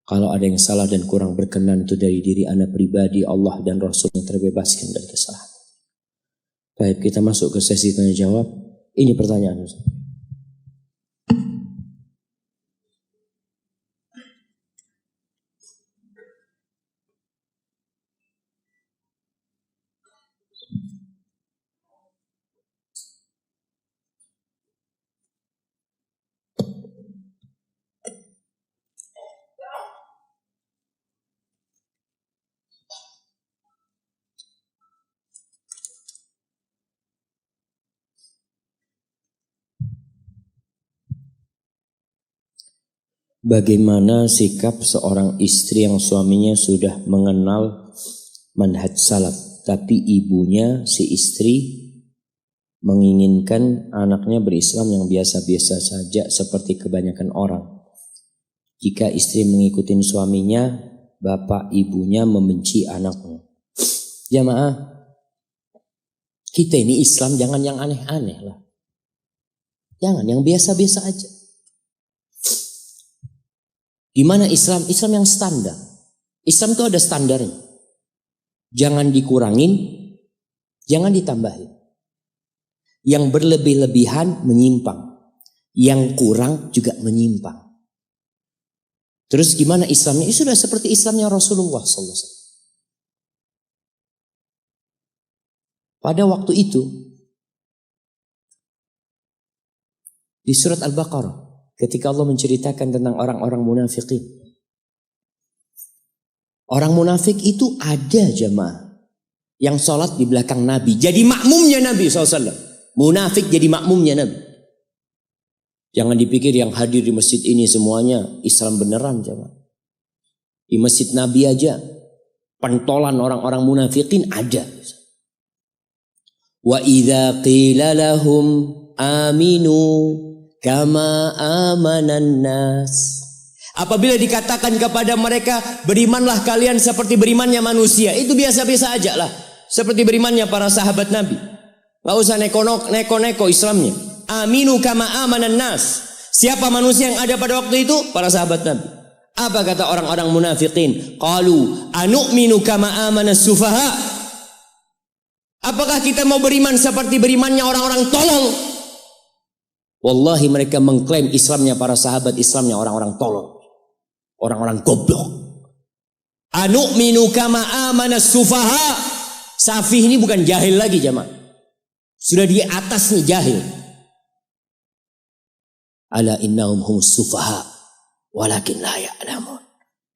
Kalau ada yang salah dan kurang berkenan, itu dari diri Anda pribadi, Allah dan Rasul yang terbebaskan dari kesalahan. Baik, kita masuk ke sesi tanya jawab. Ini pertanyaan Ustaz. Bagaimana sikap seorang istri yang suaminya sudah mengenal manhaj salaf, tapi ibunya si istri menginginkan anaknya berislam yang biasa-biasa saja seperti kebanyakan orang. Jika istri mengikuti suaminya, bapak ibunya membenci anaknya. Jamaah, kita ini Islam jangan yang aneh-aneh lah. Jangan yang biasa-biasa aja. Gimana Islam? Islam yang standar. Islam itu ada standarnya. Jangan dikurangin, jangan ditambahin. Yang berlebih-lebihan menyimpang. Yang kurang juga menyimpang. Terus gimana Islamnya? Itu sudah seperti Islamnya Rasulullah SAW. Pada waktu itu, di surat Al-Baqarah, ketika Allah menceritakan tentang orang-orang munafikin, Orang munafik itu ada jemaah yang sholat di belakang Nabi. Jadi makmumnya Nabi SAW. Munafik jadi makmumnya Nabi. Jangan dipikir yang hadir di masjid ini semuanya Islam beneran jemaah. Di masjid Nabi aja pentolan orang-orang munafikin ada. Wa idza qila lahum aminu kama amanan nas. Apabila dikatakan kepada mereka, berimanlah kalian seperti berimannya manusia. Itu biasa-biasa aja lah. Seperti berimannya para sahabat Nabi. Gak usah neko-neko Islamnya. Aminu kama amanan nas. Siapa manusia yang ada pada waktu itu? Para sahabat Nabi. Apa kata orang-orang munafikin? Qalu anu'minu kama amanas sufaha. Apakah kita mau beriman seperti berimannya orang-orang tolol? Wallahi mereka mengklaim Islamnya para sahabat, Islamnya orang-orang tolol. Orang-orang goblok. Anu'minu kama amanas sufaha. Safih ini bukan jahil lagi jemaah. Sudah di atasnya jahil. Ala innahum humus sufaha walakin la ya'lamun.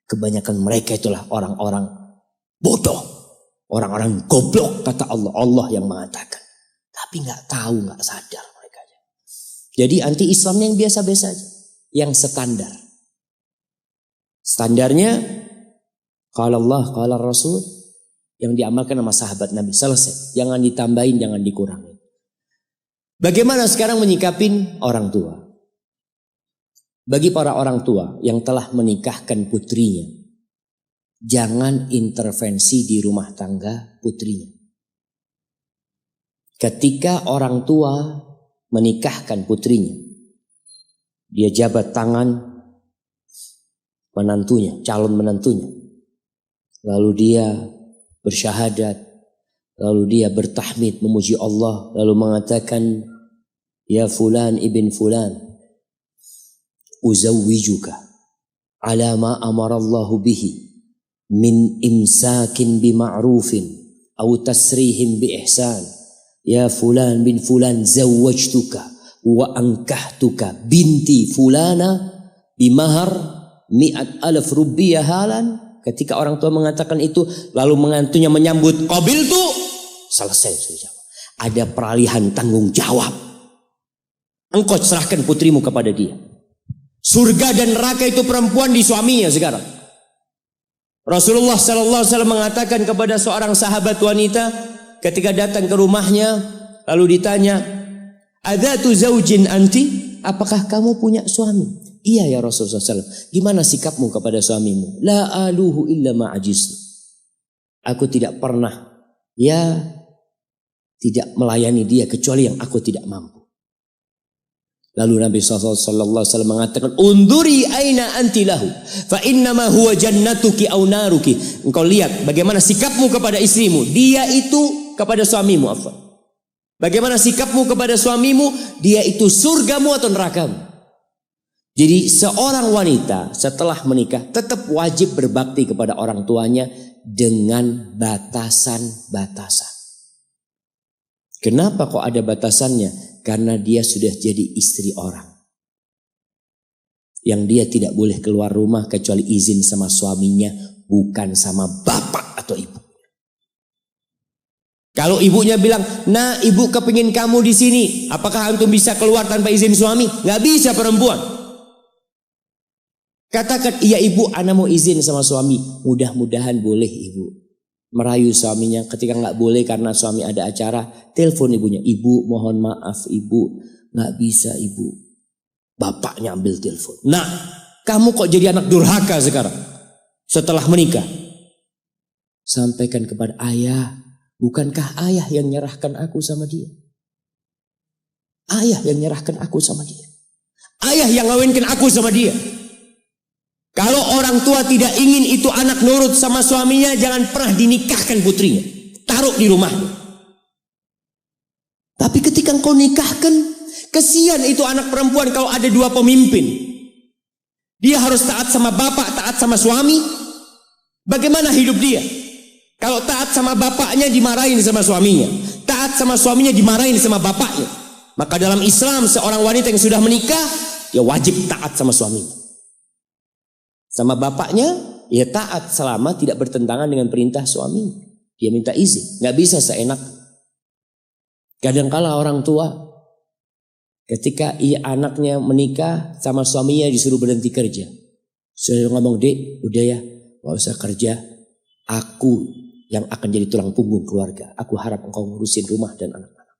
Kebanyakan mereka itulah orang-orang bodoh. Orang-orang goblok kata Allah. Allah yang mengatakan. Tapi gak tahu, gak sadar mereka. Jadi anti Islamnya yang biasa-biasa aja. Yang standar. Standarnya qala Allah, qala Rasul yang diamalkan sama sahabat Nabi. Selesai. Jangan ditambahin, jangan dikurangi. Bagaimana sekarang menyikapin orang tua? Bagi para orang tua yang telah menikahkan putrinya, jangan intervensi di rumah tangga putrinya. Ketika orang tua menikahkan putrinya, dia jabat tangan menantunya, calon menantunya. Lalu dia bersyahadat, lalu dia bertahmid memuji Allah, lalu mengatakan, ya fulan ibn fulan, uzawwijuka ala ma amarallahu bihi min imsakin bima'rufin au tasrihim bi ihsan. Ya fulan bin fulan zawwajtuka wa ankahtuka binti fulana bimahar 100,000 rupiah halan. Ketika orang tua mengatakan itu, lalu menantunya menyambut qabil tu, selesai sudah. Ada peralihan tanggung jawab. Engkau serahkan putrimu kepada dia. Surga dan neraka itu perempuan di suaminya sekarang. Rasulullah SAW mengatakan kepada seorang sahabat wanita ketika datang ke rumahnya, lalu ditanya, adzatu zaujin anti? Apakah kamu punya suami? Iya ya Rasulullah SAW. Gimana sikapmu kepada suamimu? La aluhu illa ma'ajiz. Aku tidak pernah tidak melayani dia kecuali yang aku tidak mampu. Lalu Nabi SAW mengatakan, unduri aina anti lahu fa innama huwa jannatuki au naruki. Engkau lihat bagaimana sikapmu kepada istrimu. Dia itu kepada suamimu. Bagaimana sikapmu kepada suamimu. Dia itu surgamu atau nerakamu. Jadi seorang wanita setelah menikah tetap wajib berbakti kepada orang tuanya dengan batasan-batasan. Kenapa kok ada batasannya? Karena dia sudah jadi istri orang. Yang dia tidak boleh keluar rumah kecuali izin sama suaminya, bukan sama bapak atau ibu. Kalau ibunya bilang, nah ibu kepingin kamu di sini, apakah antum bisa keluar tanpa izin suami? Gak bisa perempuan. Katakan, iya ibu, ana mau izin sama suami. Mudah-mudahan boleh ibu. Merayu suaminya ketika nggak boleh karena suami ada acara. Telepon ibunya, ibu mohon maaf ibu. Nggak bisa ibu. Bapaknya ambil telepon. Nah, kamu kok jadi anak durhaka sekarang? Setelah menikah. Sampaikan kepada ayah. Bukankah ayah yang nyerahkan aku sama dia? Ayah yang nyerahkan aku sama dia. Ayah yang ngawinkan aku sama dia. Kalau orang tua tidak ingin itu anak nurut sama suaminya, jangan pernah dinikahkan putrinya. Taruh di rumahnya. Tapi ketika engkau nikahkan, kesian itu anak perempuan kalau ada dua pemimpin. Dia harus taat sama bapak, taat sama suami. Bagaimana hidup dia? Kalau taat sama bapaknya dimarahin sama suaminya. Taat sama suaminya dimarahin sama bapaknya. Maka dalam Islam seorang wanita yang sudah menikah, ya wajib taat sama suaminya. Sama bapaknya Ya taat selama tidak bertentangan dengan perintah suami. Dia minta izin. Nggak bisa seenak. Kadangkala orang tua ketika anaknya menikah sama suaminya disuruh berhenti kerja. Sudah ngomong, Dek, udah ya, gak usah kerja. Aku yang akan jadi tulang punggung keluarga. Aku harap engkau ngurusin rumah dan anak-anak.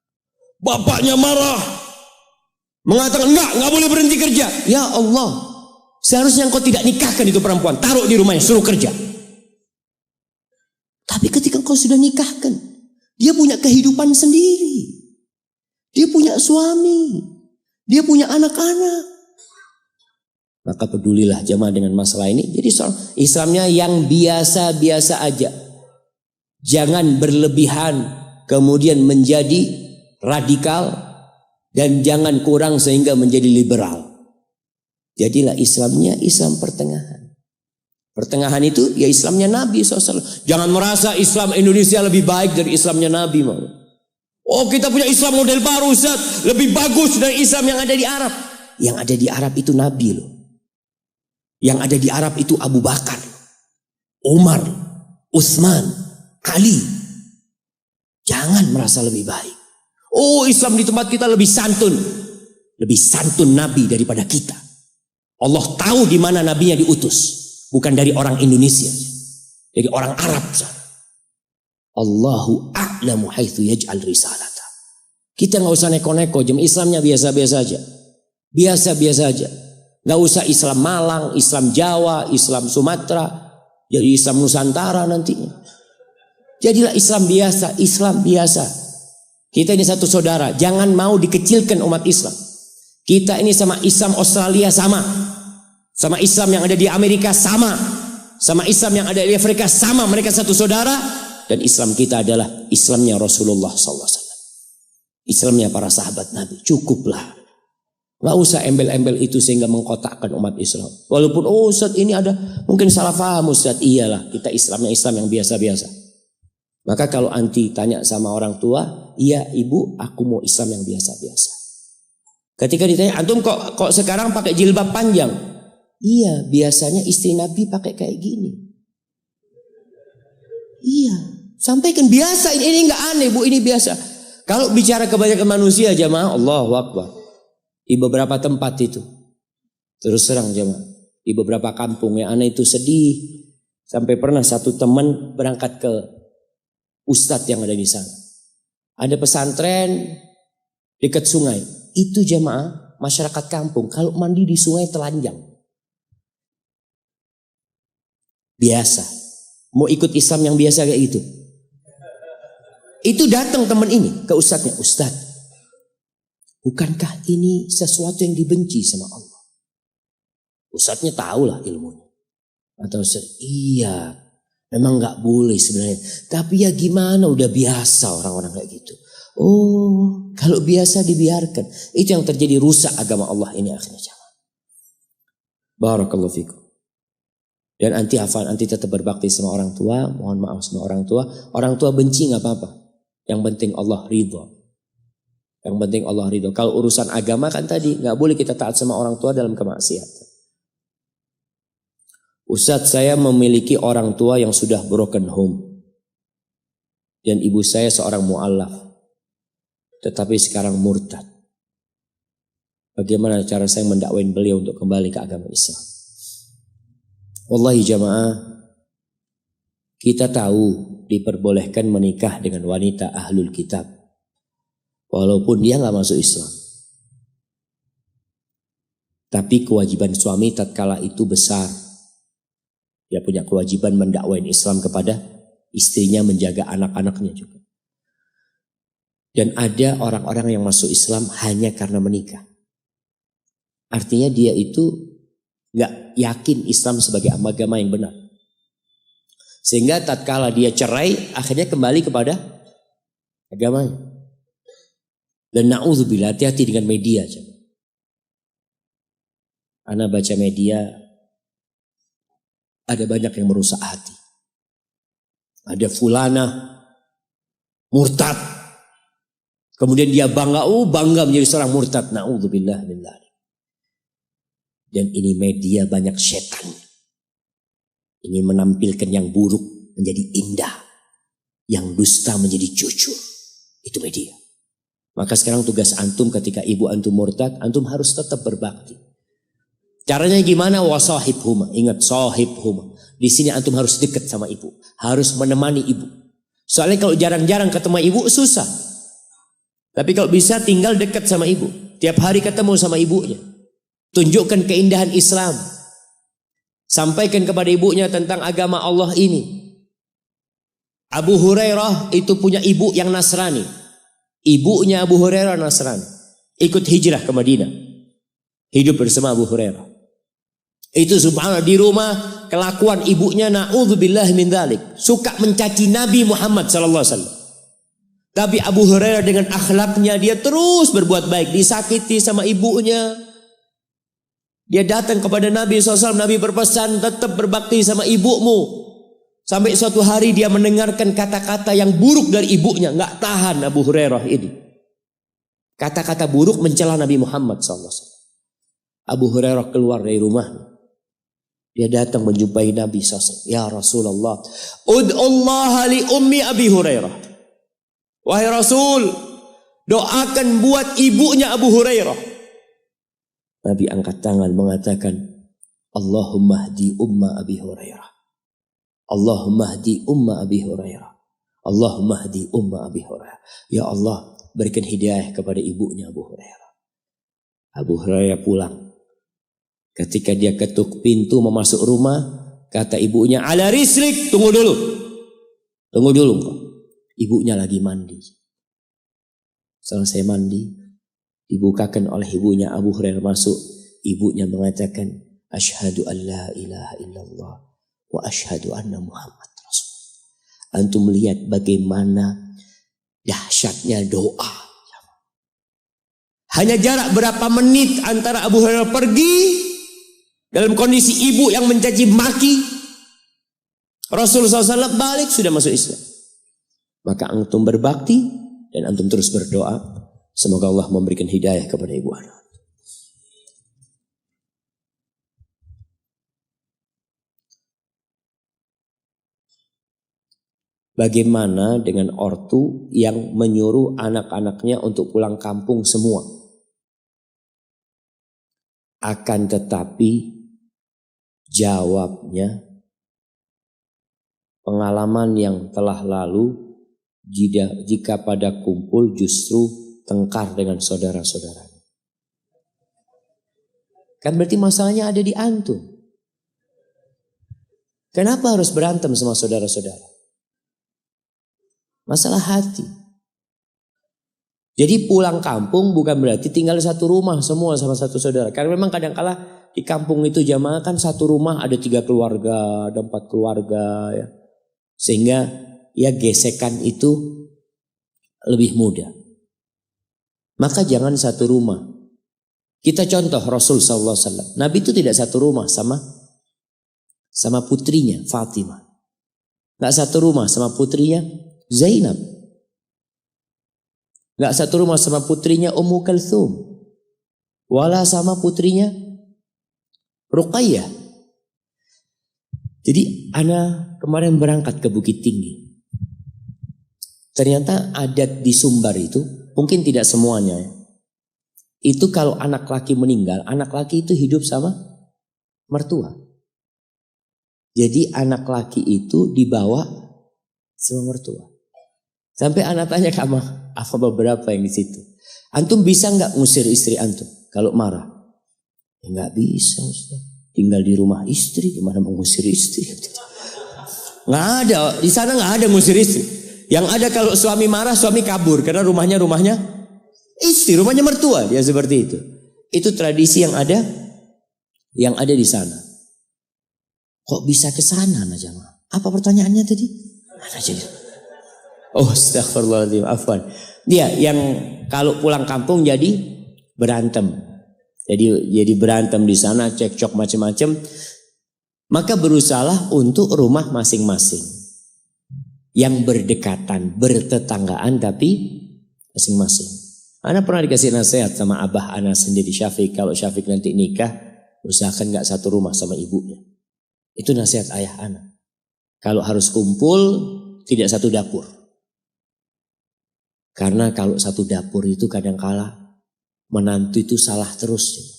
Bapaknya marah. Mengatakan, enggak boleh berhenti kerja. Ya Allah, seharusnya engkau tidak nikahkan itu perempuan. Taruh di rumahnya, suruh kerja. Tapi ketika engkau sudah nikahkan, dia punya kehidupan sendiri. Dia punya suami. Dia punya anak-anak. Maka pedulilah jemaah dengan masalah ini. Jadi Islamnya yang biasa-biasa aja. Jangan berlebihan kemudian menjadi radikal dan jangan kurang sehingga menjadi liberal. Jadilah Islamnya Islam pertengahan. Pertengahan itu ya Islamnya Nabi SAW. Jangan merasa Islam Indonesia lebih baik dari Islamnya Nabi. Oh, kita punya Islam model baru, Ustaz, lebih bagus dari Islam yang ada di Arab. Yang ada di Arab itu Nabi loh. Yang ada di Arab itu Abu Bakar, Umar, Utsman, Ali. Jangan merasa lebih baik. Oh, Islam di tempat kita lebih santun. Lebih santun Nabi daripada kita. Allah tahu di mana nabinya diutus. Bukan dari orang Indonesia. Dari orang Arab. Allahu a'lamu haitsu yaj'al risalata. Kita nggak usah neko-neko. Islamnya biasa-biasa aja. Biasa-biasa aja. Gak usah Islam Malang, Islam Jawa, Islam Sumatera, jadi Islam Nusantara nantinya. Jadilah Islam biasa, Islam biasa. Kita ini satu saudara, jangan mau dikecilkan umat Islam. Kita ini sama Islam Australia sama Islam yang ada di Amerika sama Islam yang ada di Afrika sama. Mereka satu saudara dan Islam kita adalah Islamnya Rasulullah SAW. Islamnya para sahabat Nabi, cukuplah. Gak usah embel-embel itu sehingga mengkotakkan umat Islam. Walaupun Ustaz ini ada mungkin salah paham Ustaz. Iyalah, kita Islamnya Islam yang biasa-biasa. Maka kalau anti tanya sama orang tua, iya ibu aku mau Islam yang biasa-biasa. Ketika ditanya, antum kok sekarang pakai jilbab panjang? Iya, biasanya istri Nabi pakai kayak gini. Iya, sampaikan biasa, ini gak aneh Bu, ini biasa. Kalau bicara kebanyakan manusia jamaah, Allahu Akbar. Di beberapa tempat itu terus terang jemaah, di beberapa kampung yang aneh itu sedih. Sampai pernah satu teman berangkat ke ustadz yang ada di sana. Ada pesantren dekat sungai. Itu jemaah masyarakat kampung kalau mandi di sungai telanjang. Biasa. Mau ikut Islam yang biasa kayak gitu. Itu datang teman ini ke ustadznya. Ustadz, bukankah ini sesuatu yang dibenci sama Allah? Ustadznya tahulah ilmunya. Atau iya, memang gak boleh sebenarnya. Tapi ya gimana, udah biasa orang-orang kayak gitu. Oh, kalau biasa dibiarkan. Itu yang terjadi, rusak agama Allah ini akhirnya. Barakallahu fikum. Dan anti tetap berbakti sama orang tua. Mohon maaf sama orang tua. Orang tua benci gak apa-apa. Yang penting Allah ridha. Yang penting Allah ridho. Kalau urusan agama kan tadi gak boleh kita taat sama orang tua dalam kemaksiatan. Ustadz, saya memiliki orang tua yang sudah broken home. Dan ibu saya seorang mu'allaf. Tetapi sekarang murtad. Bagaimana cara saya mendakwain beliau untuk kembali ke agama Islam? Wallahi jamaah, kita tahu diperbolehkan menikah dengan wanita ahlul kitab. Walaupun dia gak masuk Islam. Tapi kewajiban suami tatkala itu besar. Dia punya kewajiban mendakwain Islam kepada istrinya, menjaga anak-anaknya juga. Dan ada orang-orang yang masuk Islam hanya karena menikah. Artinya dia itu gak yakin Islam sebagai agama yang benar. Sehingga tatkala dia cerai, akhirnya kembali kepada agamanya. Dan na'udzubillah, hati-hati dengan media. Ana baca media, ada banyak yang merusak hati. Ada fulana murtad. Kemudian dia bangga menjadi seorang murtad. Na'udzubillah billah. Dan ini media banyak setan. Ingin menampilkan yang buruk menjadi indah. Yang dusta menjadi jujur. Itu media. Maka sekarang tugas antum ketika ibu antum murtad, antum harus tetap berbakti. Caranya gimana? Wasahibhuma. Ingat, sahibhuma. Di sini antum harus dekat sama ibu. Harus menemani ibu. Soalnya kalau jarang-jarang ketemu ibu susah. Tapi kalau bisa tinggal dekat sama ibu. Tiap hari ketemu sama ibunya. Tunjukkan keindahan Islam. Sampaikan kepada ibunya tentang agama Allah ini. Abu Hurairah itu punya ibu yang Nasrani. Ibunya Abu Hurairah Nasrani. Ikut hijrah ke Madinah. Hidup bersama Abu Hurairah. Itu subhanallah, di rumah kelakuan ibunya na'udzubillah min dzalik. Suka mencaci Nabi Muhammad sallallahu alaihi wasallam. Tapi Abu Hurairah dengan akhlaknya dia terus berbuat baik. Disakiti sama ibunya. Dia datang kepada Nabi SAW. Nabi berpesan tetap berbakti sama ibumu. Sampai suatu hari dia mendengarkan kata-kata yang buruk dari ibunya. Nggak tahan Abu Hurairah ini. Kata-kata buruk mencela Nabi Muhammad SAW. Abu Hurairah keluar dari rumahnya. Dia datang menjumpai Nabi SAW. Ya Rasulullah. Ud'ullaha li ummi Abi Hurairah. Wahai Rasul. Doakan buat ibunya Abu Hurairah. Nabi angkat tangan mengatakan, Allahumma hdi umma Abi Hurairah. Allahumma hdi umma Abi Hurairah. Allahumma hdi umma Abi Hurairah. Ya Allah, berikan hidayah kepada ibunya Abu Hurairah. Abu Hurairah pulang. Ketika dia ketuk pintu memasuk rumah, kata ibunya, ala rislik, tunggu dulu. Tunggu dulu kok. Ibunya lagi mandi. Selesai mandi, dibukakan oleh ibunya. Abu Hurairah masuk. Ibunya mengatakan, asyhadu an la ilaha illallah wa asyhadu anna Muhammad Rasul. Antum melihat bagaimana dahsyatnya doa. Hanya jarak berapa menit antara Abu Hurairah pergi dalam kondisi ibu yang mencaci maki, Rasulullah SAW balik sudah masuk Islam. Maka antum berbakti dan antum terus berdoa. Semoga Allah memberikan hidayah kepada ibu anak. Bagaimana dengan ortu yang menyuruh anak-anaknya untuk pulang kampung semua? Akan tetapi jawabnya, pengalaman yang telah lalu jika pada kumpul justru tengkar dengan saudara-saudaranya. Kan berarti masalahnya ada di antum. Kenapa harus berantem sama saudara-saudara? Masalah hati. Jadi pulang kampung bukan berarti tinggal satu rumah semua sama satu saudara. Karena memang kadang-kala di kampung itu jamaah kan satu rumah ada 3 keluarga, ada 4 keluarga ya. Sehingga ya gesekan itu lebih mudah. Maka jangan satu rumah. Kita contoh Rasul SAW. Nabi itu tidak satu rumah sama putrinya Fatimah. Gak satu rumah sama putrinya Zainab. Gak satu rumah sama putrinya Ummu Kalthum. Wala sama putrinya Ruqayyah. Jadi ana kemarin berangkat ke Bukit Tinggi. Ternyata adat di Sumbar itu, mungkin tidak semuanya ya. Itu kalau anak laki meninggal, anak laki itu hidup sama mertua. Jadi anak laki itu dibawa sama mertua. Sampai anak tanya ke apa beberapa yang di situ. Antum bisa nggak ngusir istri antum kalau marah? Ya nggak bisa Ustaz. Tinggal di rumah istri, gimana mau ngusir istri? Nggak ada, di sana nggak ada ngusir istri. Yang ada kalau suami marah, suami kabur karena rumahnya istri, rumahnya mertua, dia seperti itu. Itu tradisi yang ada di sana. Kok bisa ke sana jamaah? Apa pertanyaannya tadi? Mana jadi? Oh, astagfirullahaladzim, afwan. Dia yang kalau pulang kampung jadi berantem. Jadi berantem di sana, cekcok macam-macam. Maka berusahalah untuk rumah masing-masing. Yang berdekatan, bertetanggaan tapi masing-masing. Ana pernah dikasih nasihat sama abah ana sendiri Syafiq. Kalau Syafiq nanti nikah, usahakan gak satu rumah sama ibunya. Itu nasihat ayah anak. Kalau harus kumpul, tidak satu dapur. Karena kalau satu dapur itu kadangkala menantu itu salah terus.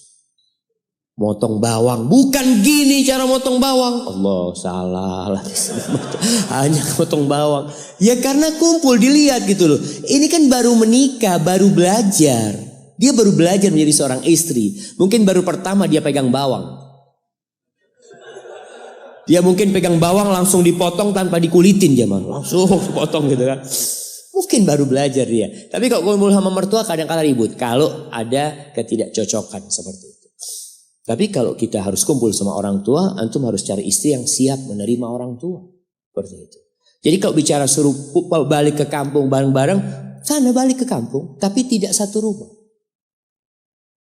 Motong bawang, bukan gini cara motong bawang. Allah, salah lah. Hanya motong bawang. Ya karena kumpul, dilihat gitu loh. Ini kan baru menikah, baru belajar. Dia baru belajar menjadi seorang istri. Mungkin baru pertama dia pegang bawang. Dia mungkin pegang bawang langsung dipotong tanpa dikulitin zaman. Langsung dipotong gitu kan. Mungkin baru belajar dia. Tapi kalau kumpul sama mertua kadang-kala ribut. Kalau ada ketidakcocokan seperti itu. Tapi kalau kita harus kumpul sama orang tua, antum harus cari istri yang siap menerima orang tua. Seperti itu. Jadi kalau bicara suruh balik ke kampung bareng-bareng, sana balik ke kampung. Tapi tidak satu rumah.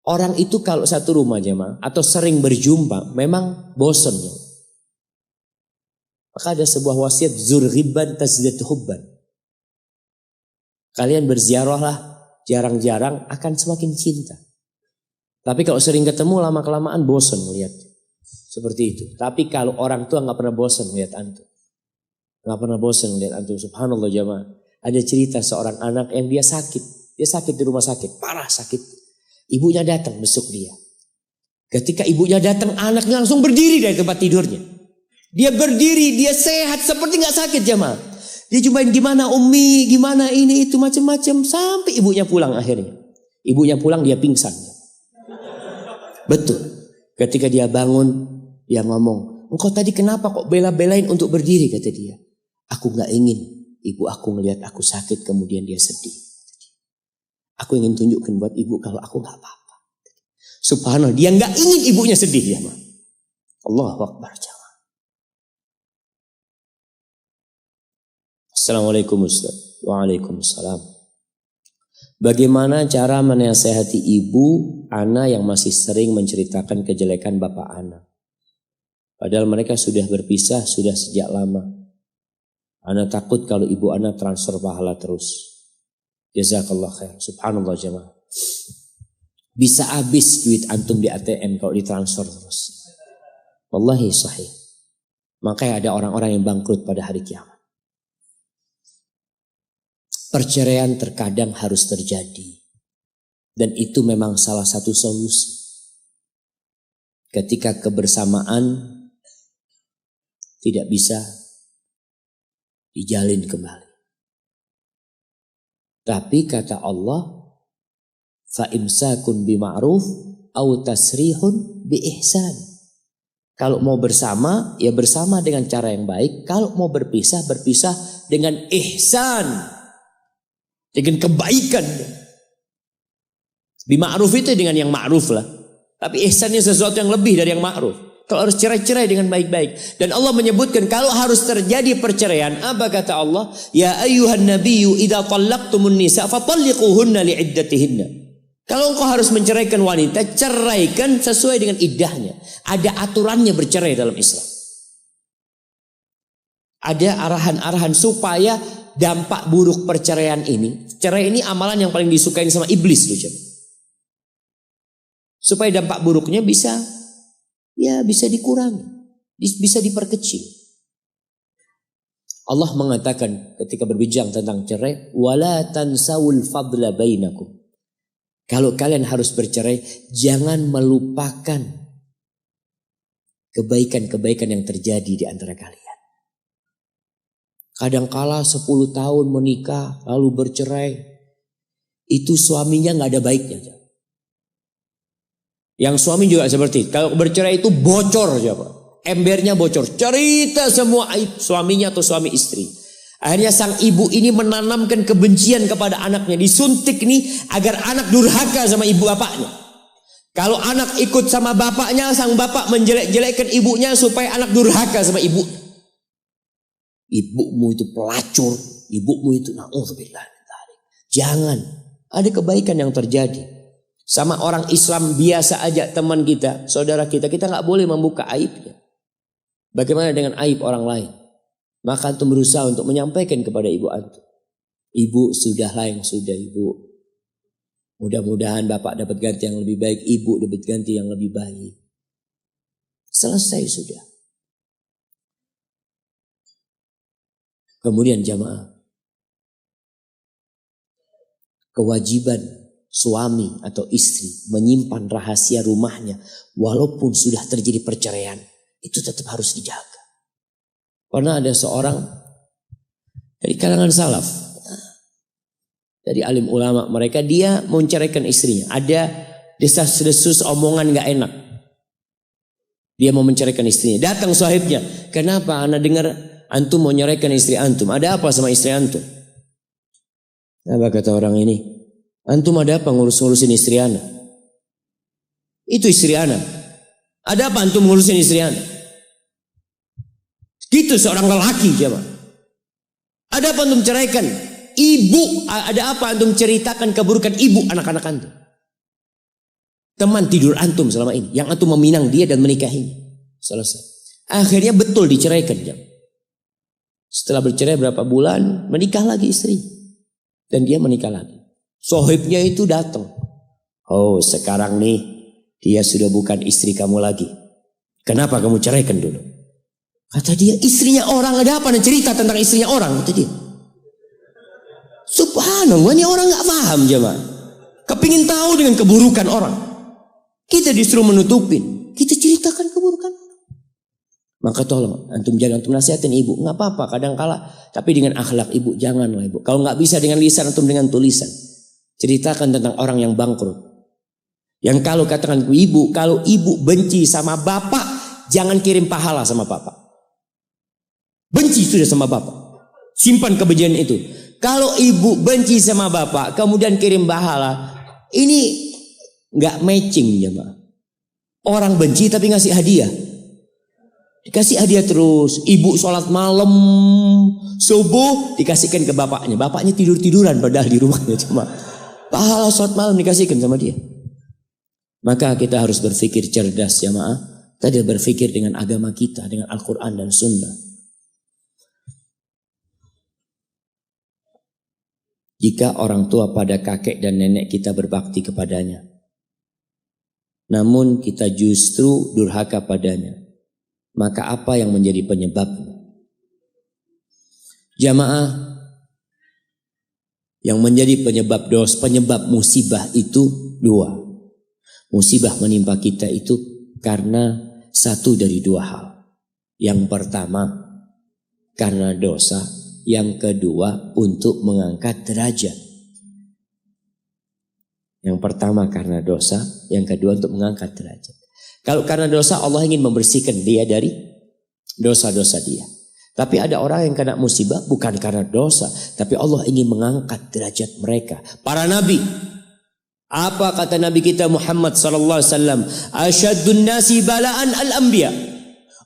Orang itu kalau satu rumah jemaah atau sering berjumpa, memang bosan ya. Maka ada sebuah wasiat, zur ghibban tazdad hubban. Kalian berziarahlah jarang-jarang akan semakin cinta. Tapi kalau sering ketemu lama-kelamaan bosan melihat. Seperti itu. Tapi kalau orang tua nggak pernah bosan melihat antum. Nggak pernah bosan melihat antum. Subhanallah jamaah. Ada cerita seorang anak yang dia sakit. Dia sakit di rumah sakit. Parah sakit. Ibunya datang besuk dia. Ketika ibunya datang, anaknya langsung berdiri dari tempat tidurnya. Dia berdiri, dia sehat seperti nggak sakit jamaah. Dia jumpain gimana Umi, gimana ini itu macam-macam sampai ibunya pulang akhirnya. Ibunya pulang dia pingsan. Betul. Ketika dia bangun, dia ngomong, engkau tadi kenapa kok bela-belain untuk berdiri, kata dia. Aku gak ingin ibu aku ngelihat aku sakit kemudian dia sedih. Aku ingin tunjukkan buat ibu kalau aku gak apa-apa. Subhanallah, dia gak ingin ibunya sedih ya, Ma. Allahu Akbar. Assalamualaikum Ustaz. Waalaikumsalam. Bagaimana cara menasehati ibu ana yang masih sering menceritakan kejelekan bapak ana? Padahal mereka sudah berpisah sudah sejak lama. Ana takut kalau ibu ana transfer pahala terus. Jazakallah khair. Subhanallah jemaah. Bisa habis duit antum di ATM kalau ditransfer terus. Wallahi sahih. Makanya ada orang-orang yang bangkrut pada hari kiamat. Perceraian terkadang harus terjadi. Dan itu memang salah satu solusi. Ketika kebersamaan tidak bisa dijalin kembali. Tapi kata Allah, fa imsakun bima'ruf au tasrihun biihsan. Kalau mau bersama, ya bersama dengan cara yang baik. Kalau mau berpisah, berpisah dengan ihsan. Dengan kebaikan. Bima'ruf itu dengan yang ma'ruf lah. Tapi ihsannya sesuatu yang lebih dari yang ma'ruf. Kalau harus cerai-cerai dengan baik-baik. Dan Allah menyebutkan kalau harus terjadi perceraian. Apa kata Allah? Ya ayyuhan nabiyyu idza talaqtumun nisa fatalliquhunna li'iddatihinna. Kalau engkau harus menceraikan wanita, ceraikan sesuai dengan iddahnya. Ada aturannya bercerai dalam Islam. Ada arahan-arahan supaya dampak buruk perceraian ini. Cerai ini amalan yang paling disukain sama iblis loh. Supaya dampak buruknya bisa dikurangi. Bisa diperkecil. Allah mengatakan ketika berbincang tentang cerai, wala tansawul fadla bainakum. Kalau kalian harus bercerai, jangan melupakan kebaikan-kebaikan yang terjadi di antara kalian. Kadangkala 10 tahun menikah lalu bercerai. Itu suaminya gak ada baiknya. Yang suami juga seperti itu. Kalau bercerai itu bocor. Embernya bocor. Cerita semua aib suaminya atau suami istri. Akhirnya sang ibu ini menanamkan kebencian kepada anaknya. Disuntik nih agar anak durhaka sama ibu bapaknya. Kalau anak ikut sama bapaknya, sang bapak menjelek-jelekkan ibunya supaya anak durhaka sama ibunya. Ibumu itu pelacur, ibumu itu na'udzubillah. Jangan, ada kebaikan yang terjadi. Sama orang Islam biasa aja teman kita, saudara kita gak boleh membuka aibnya. Bagaimana dengan aib orang lain? Maka antum berusaha untuk menyampaikan kepada ibu antum. Ibu sudahlah yang sudah ibu. Mudah-mudahan bapak dapat ganti yang lebih baik, ibu dapat ganti yang lebih baik. Selesai sudah. Kemudian jamaah, kewajiban suami atau istri menyimpan rahasia rumahnya walaupun sudah terjadi perceraian itu tetap harus dijaga. Pernah ada seorang dari kalangan salaf, dari alim ulama mereka, dia mau menceraikan istrinya. Ada desas-desus omongan gak enak. Dia mau menceraikan istrinya. Datang sahibnya, kenapa ana dengar antum mau nyeraikan istri antum? Ada apa sama istri antum? Apa kata orang ini? Antum ada apa ngurus-ngurusin istri ana? Itu istri ana. Ada apa antum ngurusin istri ana? Gitu seorang lelaki jemaah. Ada apa antum ceraikan? Ibu, ada apa antum ceritakan keburukan ibu anak-anak antum? Teman tidur antum selama ini, yang antum meminang dia dan menikahinya. Selesai. Akhirnya betul diceraikan jemaah. Setelah bercerai berapa bulan, menikah lagi istri. Dan dia menikah lagi. Sohibnya itu datang. Oh, sekarang nih dia sudah bukan istri kamu lagi. Kenapa kamu ceraikan dulu? Kata dia, istrinya orang. Ada apa nih cerita tentang istrinya orang? Kata dia. Subhanallah, ini orang gak paham jemaah. Kepingin tahu dengan keburukan orang. Kita disuruh menutupin. Kita ceritakan keburukan. Maka tolong antum jangan, antum nasihatin ibu, nggak apa-apa kadang-kala, tapi dengan akhlak ibu, janganlah ibu. Kalau nggak bisa dengan lisan, antum dengan tulisan. Ceritakan tentang orang yang bangkrut. Yang kalau katakan ke ibu, kalau ibu benci sama bapak, jangan kirim pahala sama bapak. Benci sudah sama bapak, simpan kebencian itu. Kalau ibu benci sama bapak, kemudian kirim pahala, ini nggak matching ya Pak. Orang benci tapi ngasih hadiah. Dikasih hadiah terus. Ibu sholat malam subuh dikasihkan ke bapaknya. Bapaknya tidur-tiduran padahal di rumahnya. Cuma pahala sholat malam dikasihkan sama dia. Maka kita harus berpikir cerdas ya maaf. Tadi berpikir dengan agama kita, dengan Al-Quran dan Sunnah. Jika orang tua pada kakek dan nenek kita berbakti kepadanya, namun kita justru durhaka padanya, maka apa yang menjadi penyebabnya? Jamaah, yang menjadi penyebab dosa, penyebab musibah itu dua. Musibah menimpa kita itu karena satu dari dua hal. Yang pertama karena dosa, yang kedua untuk mengangkat derajat. Yang pertama karena dosa, yang kedua untuk mengangkat derajat. Kalau karena dosa, Allah ingin membersihkan dia dari dosa-dosa dia. Tapi ada orang yang kena musibah bukan karena dosa, tapi Allah ingin mengangkat derajat mereka. Para nabi, apa kata Nabi kita Muhammad sallallahu alaihi wasallam? Asyaddun nasi bala'an al-anbiya.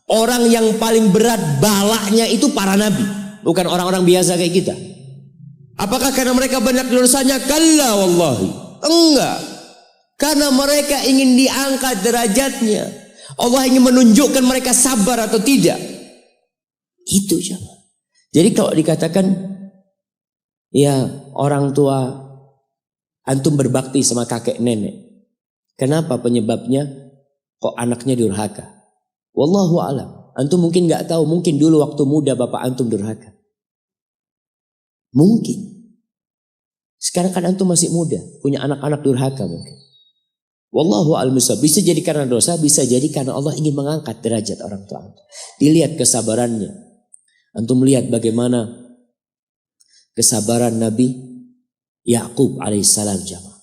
Orang yang paling berat balaknya itu para nabi, bukan orang-orang biasa kayak kita. Apakah karena mereka banyak dosanya? Kalla wallahi. Enggak. Karena mereka ingin diangkat derajatnya. Allah ingin menunjukkan mereka sabar atau tidak. Itu jangan. Jadi kalau dikatakan ya orang tua antum berbakti sama kakek nenek, kenapa penyebabnya kok anaknya durhaka? Wallahu a'lam. Antum mungkin nggak tahu, mungkin dulu waktu muda bapak antum durhaka. Mungkin. Sekarang kan antum masih muda, punya anak-anak durhaka mungkin. Wallahu a'lam. Bisa jadi karena dosa, bisa jadi karena Allah ingin mengangkat derajat orang tua. Dilihat kesabarannya. Antum lihat bagaimana kesabaran Nabi Yakub alaihissalam jamaah.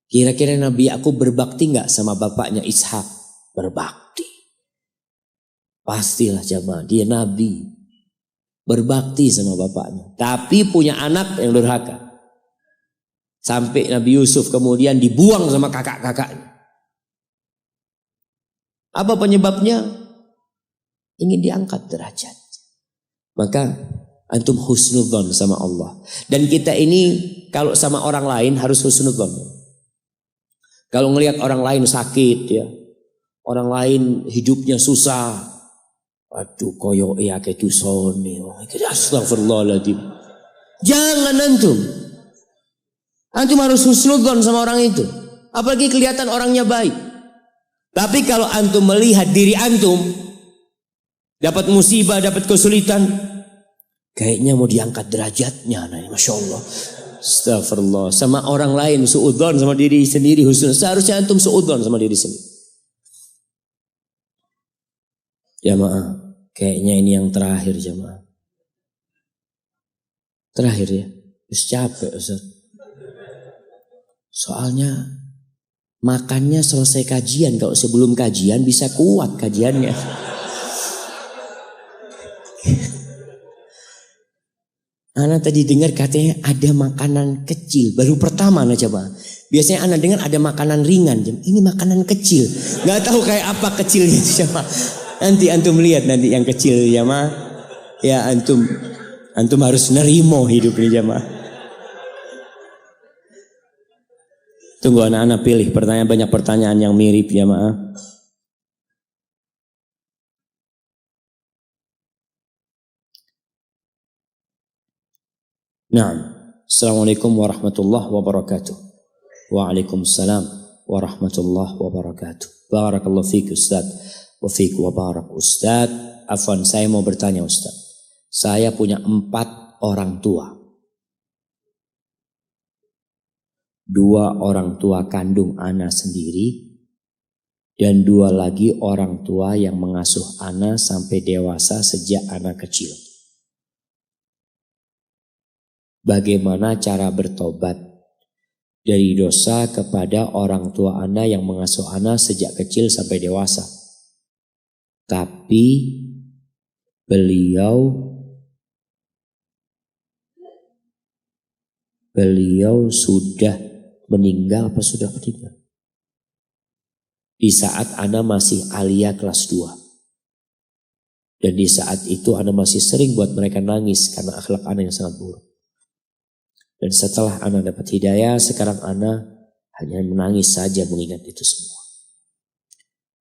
Kira-kira Nabi Yakub berbakti nggak sama bapaknya Ishak? Berbakti. Pastilah jamaah, dia Nabi. Berbakti sama bapaknya. Tapi punya anak yang durhaka. Sampai Nabi Yusuf kemudian dibuang sama kakak-kakaknya. Apa penyebabnya? Ingin diangkat derajat. Maka antum husnudzon sama Allah. Dan kita ini kalau sama orang lain harus husnudzon. Kalau ngelihat orang lain sakit ya, orang lain hidupnya susah, aduh koyo ya ketu sone, astagfirullahaladzim. Jangan antum. Antum harus husnudzon sama orang itu. Apalagi kelihatan orangnya baik. Tapi kalau antum melihat diri antum dapat musibah, dapat kesulitan, Kayaknya mau diangkat derajatnya. Nah, Masya Allah. Astagfirullah. Sama orang lain suudzon, sama diri sendiri husnul. Seharusnya antum suudzon sama diri sendiri. Jamaah, kayaknya ini yang terakhir jamaah. Terakhir ya. Terus capek Ustaz. Soalnya makannya selesai kajian. Kalau sebelum kajian bisa kuat kajiannya. Ana tadi dengar katanya ada makanan kecil. Baru pertama Ana coba. Biasanya Ana dengar ada makanan ringan. Ini makanan kecil. Gak tahu kayak apa kecilnya itu jamaah. Nanti antum lihat nanti yang kecil jamaah. Ya antum harus nerimo hidup ini jamaah. Tunggu anak-anak pilih pertanyaan, banyak pertanyaan yang mirip ya maaf. Naam. Assalamualaikum warahmatullahi wabarakatuh. Waalaikumsalam warahmatullahi wabarakatuh. Barakallahu fiik Ustaz. Wa fiik wa barak Ustaz. Afwan, saya mau bertanya Ustaz. Saya punya 4 orang tua. 2 orang tua kandung ana sendiri dan 2 lagi orang tua yang mengasuh ana sampai dewasa sejak ana kecil. Bagaimana cara bertobat dari dosa kepada orang tua ana yang mengasuh ana sejak kecil sampai dewasa? Tapi beliau sudah meninggal apa sudah meninggal? Di saat ana masih alia kelas 2. Dan di saat itu ana masih sering buat mereka nangis karena akhlak ana yang sangat buruk. Dan setelah ana dapat hidayah, sekarang ana hanya menangis saja mengingat itu semua.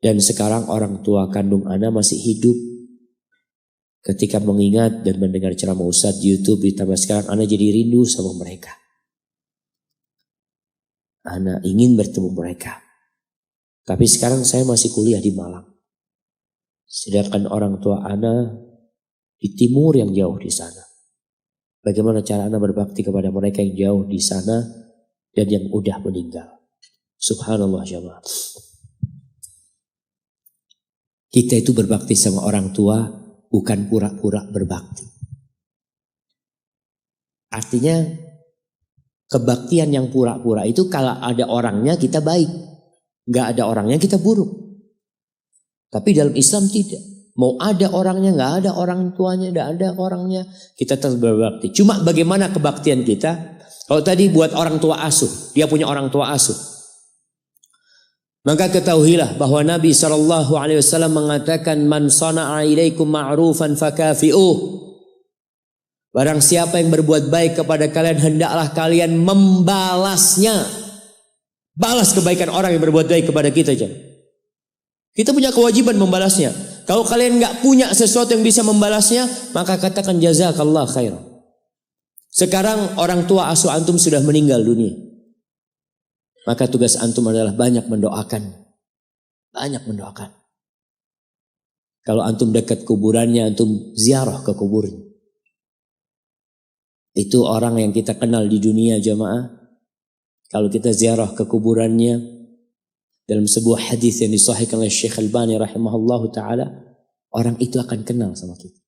Dan sekarang orang tua kandung ana masih hidup. Ketika mengingat dan mendengar ceramah Ustadz di YouTube, ditambah sekarang ana jadi rindu sama mereka. Ana ingin bertemu mereka. Tapi sekarang saya masih kuliah di Malang. Sedangkan orang tua ana di timur yang jauh di sana. Bagaimana cara ana berbakti kepada mereka yang jauh di sana dan yang udah meninggal? Subhanallah jamaah. Kita itu berbakti sama orang tua bukan pura-pura berbakti. Artinya kebaktian yang pura-pura itu kalau ada orangnya kita baik. Gak ada orangnya kita buruk. Tapi dalam Islam tidak. Mau ada orangnya, gak ada orang tuanya, gak ada orangnya. Kita tetap berbakti. Cuma bagaimana kebaktian kita? Kalau tadi buat orang tua asuh. Dia punya orang tua asuh. Maka ketahuilah bahwa Nabi SAW mengatakan man sana'a ilaikum ma'rufan fakafi'uh. Barang siapa yang berbuat baik kepada kalian, hendaklah kalian membalasnya. Balas kebaikan orang yang berbuat baik kepada kita. Kita punya kewajiban membalasnya. Kalau kalian gak punya sesuatu yang bisa membalasnya, maka katakan jazakallah khairan. Sekarang orang tua asuh antum sudah meninggal dunia. Maka tugas antum adalah banyak mendoakan. Banyak mendoakan. Kalau antum dekat kuburannya, antum ziarah ke kuburnya. Itu orang yang kita kenal di dunia jamaah. Kalau kita ziarah ke kuburannya, dalam sebuah hadis yang disahihkan oleh Syekh Albani rahimahullahu ta'ala, orang itu akan kenal sama kita.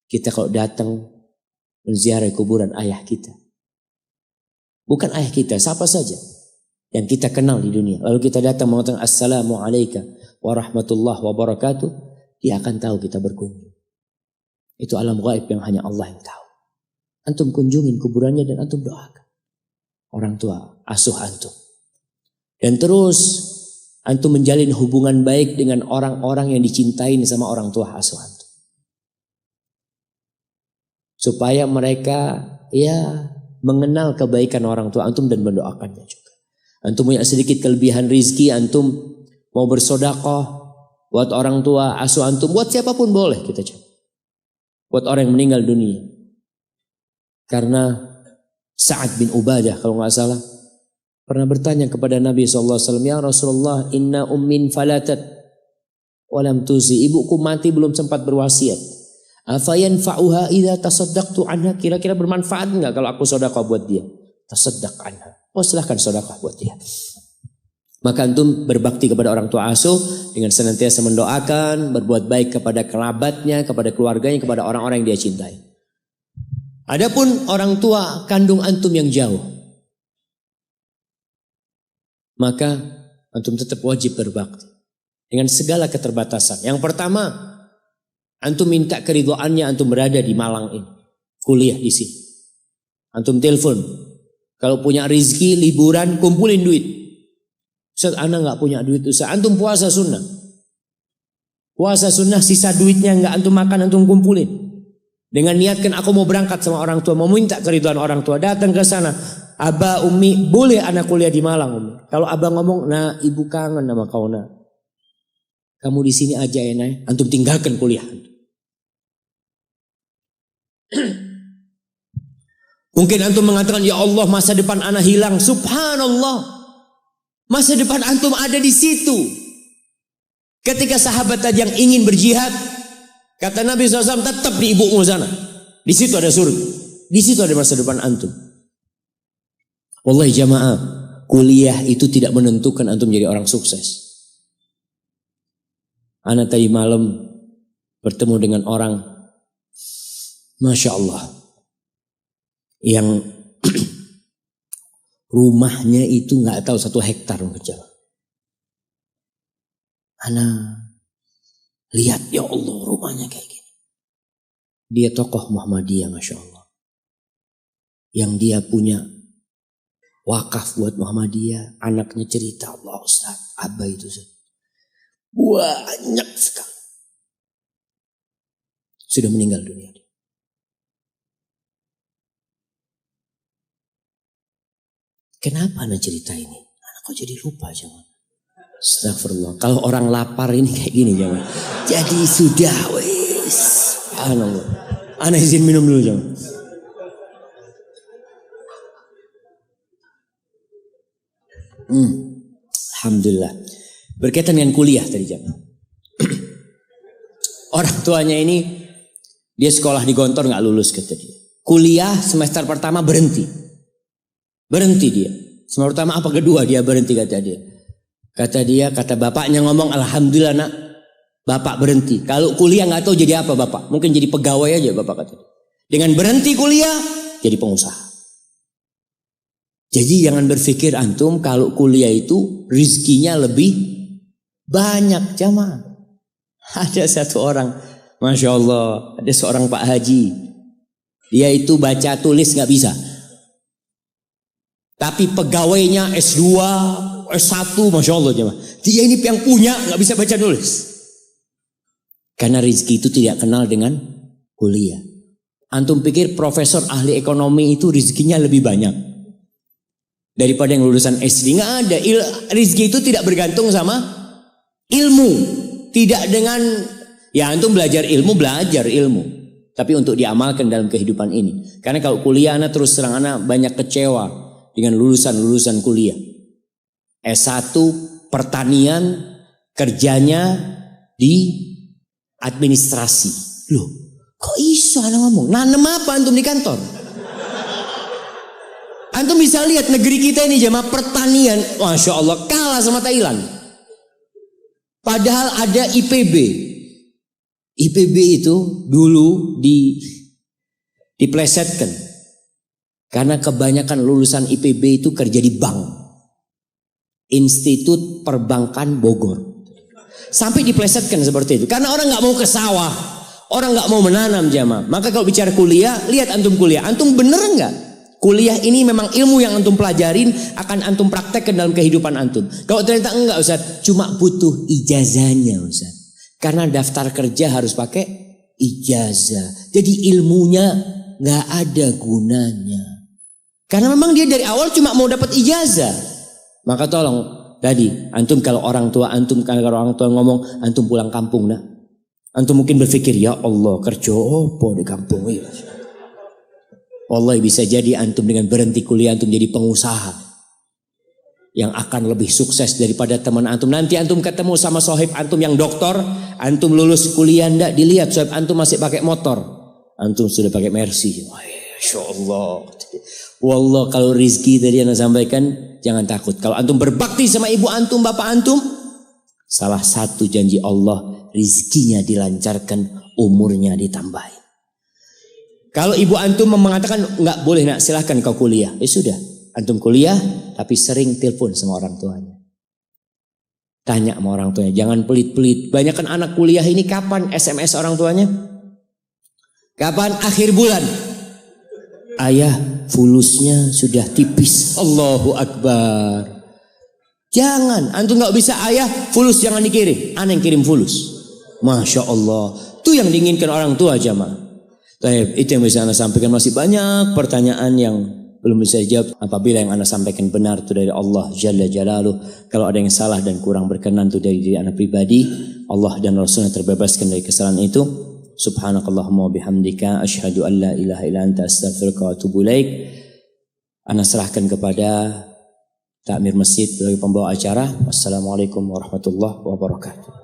Kita kalau datang menziarahi kuburan ayah kita. Bukan ayah kita, siapa saja yang kita kenal di dunia. Lalu kita datang mengatakan assalamualaikum warahmatullahi wabarakatuh. Dia akan tahu kita berkunjung. Itu alam gaib yang hanya Allah yang tahu. Antum kunjungin kuburannya dan antum doakan. Orang tua asuh antum. Dan terus antum menjalin hubungan baik dengan orang-orang yang dicintain sama orang tua asuh antum. Supaya mereka mengenal kebaikan orang tua antum dan mendoakannya juga. Antum punya sedikit kelebihan rizki, antum mau bersedekah buat orang tua asuh antum, buat siapapun boleh kita coba. Buat orang yang meninggal dunia. Karena Sa'ad bin Ubadah kalau nggak salah pernah bertanya kepada Nabi SAW, ya Rasulullah, inna ummin falatat walam tuzi. Ibuku mati belum sempat berwasiat. Afayanfa'uha idza tasaddaqtu anha, kira-kira bermanfaat enggak kalau aku sedekah buat dia? Tasaddaq anha. Oh, silahkan sedekah buat dia. Maka antum berbakti kepada orang tua asuh dengan senantiasa mendoakan, berbuat baik kepada kerabatnya, kepada keluarganya, kepada orang-orang yang dia cintai. Adapun orang tua kandung antum yang jauh, maka antum tetap wajib berbakti dengan segala keterbatasan. Yang pertama, antum minta keridhaannya, antum berada di Malang ini, kuliah di sini. Antum telepon, kalau punya rezeki liburan kumpulin duit. Ustaz, ana nggak punya duit Ustaz. Antum puasa sunnah. Puasa sunnah, sisa duitnya nggak antum makan, antum kumpulin. Dengan niatkan aku mau berangkat sama orang tua, mau minta keridhaan orang tua, datang ke sana. Aba, Umi, boleh anak kuliah di Malang, Umi. Kalau abang ngomong, nah ibu kangen sama kau nak. Kamu di sini aja ya nay. Antum tinggalkan kuliah. Mungkin antum mengatakan, ya Allah masa depan anak hilang. Subhanallah. Masa depan antum ada di situ. Ketika sahabat tadi yang ingin berjihad, kata Nabi SAW, tetap di ibumu sana. Di situ ada surga. Di situ ada masa depan antum. Wallahi jamaah, kuliah itu tidak menentukan antum jadi orang sukses. Ana tadi malam bertemu dengan orang, Masya Allah, yang rumahnya itu nggak tahu 1 hektar mungkin. Ana lihat, ya Allah rumahnya kayak gini. Dia tokoh Muhammadiyah, Masya Allah. Yang dia punya wakaf buat Muhammadiyah. Anaknya cerita, Allah Ustaz, Abah itu Ustaz, banyak sekali. Sudah meninggal dunia. Kenapa anak cerita ini? Anak kok jadi lupa jangan. Astagfirullah. Kalau orang lapar ini kayak gini jangan. Jadi sudah wis. Subhanallah. Anak izin minum dulu jangan. Alhamdulillah. Berkaitan dengan kuliah tadi jangan. Orang tuanya ini dia sekolah di Gontor nggak lulus kata dia. Kuliah semester pertama berhenti. Berhenti dia. Semester pertama apa kedua dia berhenti kata dia. Kata bapaknya ngomong, alhamdulillah nak, bapak berhenti. Kalau kuliah nggak tahu jadi apa bapak. Mungkin jadi pegawai aja bapak kata. Dengan berhenti kuliah jadi pengusaha. Jadi jangan berpikir antum kalau kuliah itu rizkinya lebih banyak jamaah. Ada satu orang, Masya Allah, ada seorang Pak Haji. Dia itu baca tulis nggak bisa. Tapi pegawainya S2, S1, Masya Allah jemaah. Dia ini yang punya nggak bisa baca tulis. Karena rezeki itu tidak kenal dengan kuliah. Antum pikir profesor ahli ekonomi itu rezekinya lebih banyak daripada yang lulusan SD? Nggak ada. Rezeki itu tidak bergantung sama ilmu. Tidak dengan, ya antum belajar ilmu. Tapi untuk diamalkan dalam kehidupan ini. Karena kalau kuliah anak terus terang anak banyak kecewa dengan lulusan kuliah. S1 pertanian, kerjanya di administrasi. Loh, kok iso anak ngomong? Nanem apa antum di kantor? Antum bisa lihat negeri kita ini jamaah pertanian, Masya Allah kalah sama Thailand. Padahal ada IPB. IPB itu dulu diplesetkan. Karena kebanyakan lulusan IPB itu kerja di bank. Institut Perbankan Bogor. Sampai diplesetkan seperti itu. Karena orang gak mau ke sawah. Orang gak mau menanam jamaah. Maka kalau bicara kuliah, lihat antum kuliah. Antum bener gak? Kuliah ini memang ilmu yang antum pelajarin akan antum praktekkan dalam kehidupan antum. Kalau ternyata enggak Ustaz, cuma butuh ijazahnya Ustaz. Karena daftar kerja harus pakai ijazah. Jadi ilmunya gak ada gunanya. Karena memang dia dari awal cuma mau dapat ijazah. Maka tolong tadi antum kalau orang tua ngomong antum pulang kampung nak. Antum mungkin berpikir ya Allah kerja apa di kampung ya. Wallahi bisa jadi antum dengan berhenti kuliah antum jadi pengusaha. yang akan lebih sukses daripada teman antum. Nanti antum ketemu sama sohib antum yang doktor, antum lulus kuliah ndak dilihat sohib antum masih pakai motor, antum sudah pakai Mercy. Masya Allah. Wallah, kalau rizki tadi yang sampaikan jangan takut. Kalau antum berbakti sama ibu antum, bapak antum, salah satu janji Allah, rizkinya dilancarkan, umurnya ditambahin. Kalau ibu antum mengatakan nggak boleh nak, silahkan kau kuliah, ya sudah, antum kuliah tapi sering telepon sama orang tuanya. Tanya sama orang tuanya, jangan pelit-pelit. Banyak kan anak kuliah ini kapan SMS orang tuanya? Kapan akhir bulan? Ayah, fulusnya sudah tipis. Allahu Akbar. Jangan, antum nggak bisa ayah, fulus jangan dikirim. Ana yang kirim fulus. Masya Allah. Itu yang diinginkan orang tua jamaah. Itu yang bisa Anda sampaikan. Masih banyak pertanyaan yang belum bisa dijawab. Apabila yang Anda sampaikan benar itu dari Allah Jalla Jalaluh. Kalau ada yang salah dan kurang berkenan itu dari diri Anda pribadi, Allah dan Rasulnya terbebaskan dari kesalahan itu. Subhanakallahumma wa bihamdika asyhadu an la ilaha illa anta astaghfiruka wa atubu ilaik. Ana serahkan kepada takmir masjid sebagai pembawa acara. Wassalamualaikum warahmatullahi wabarakatuh.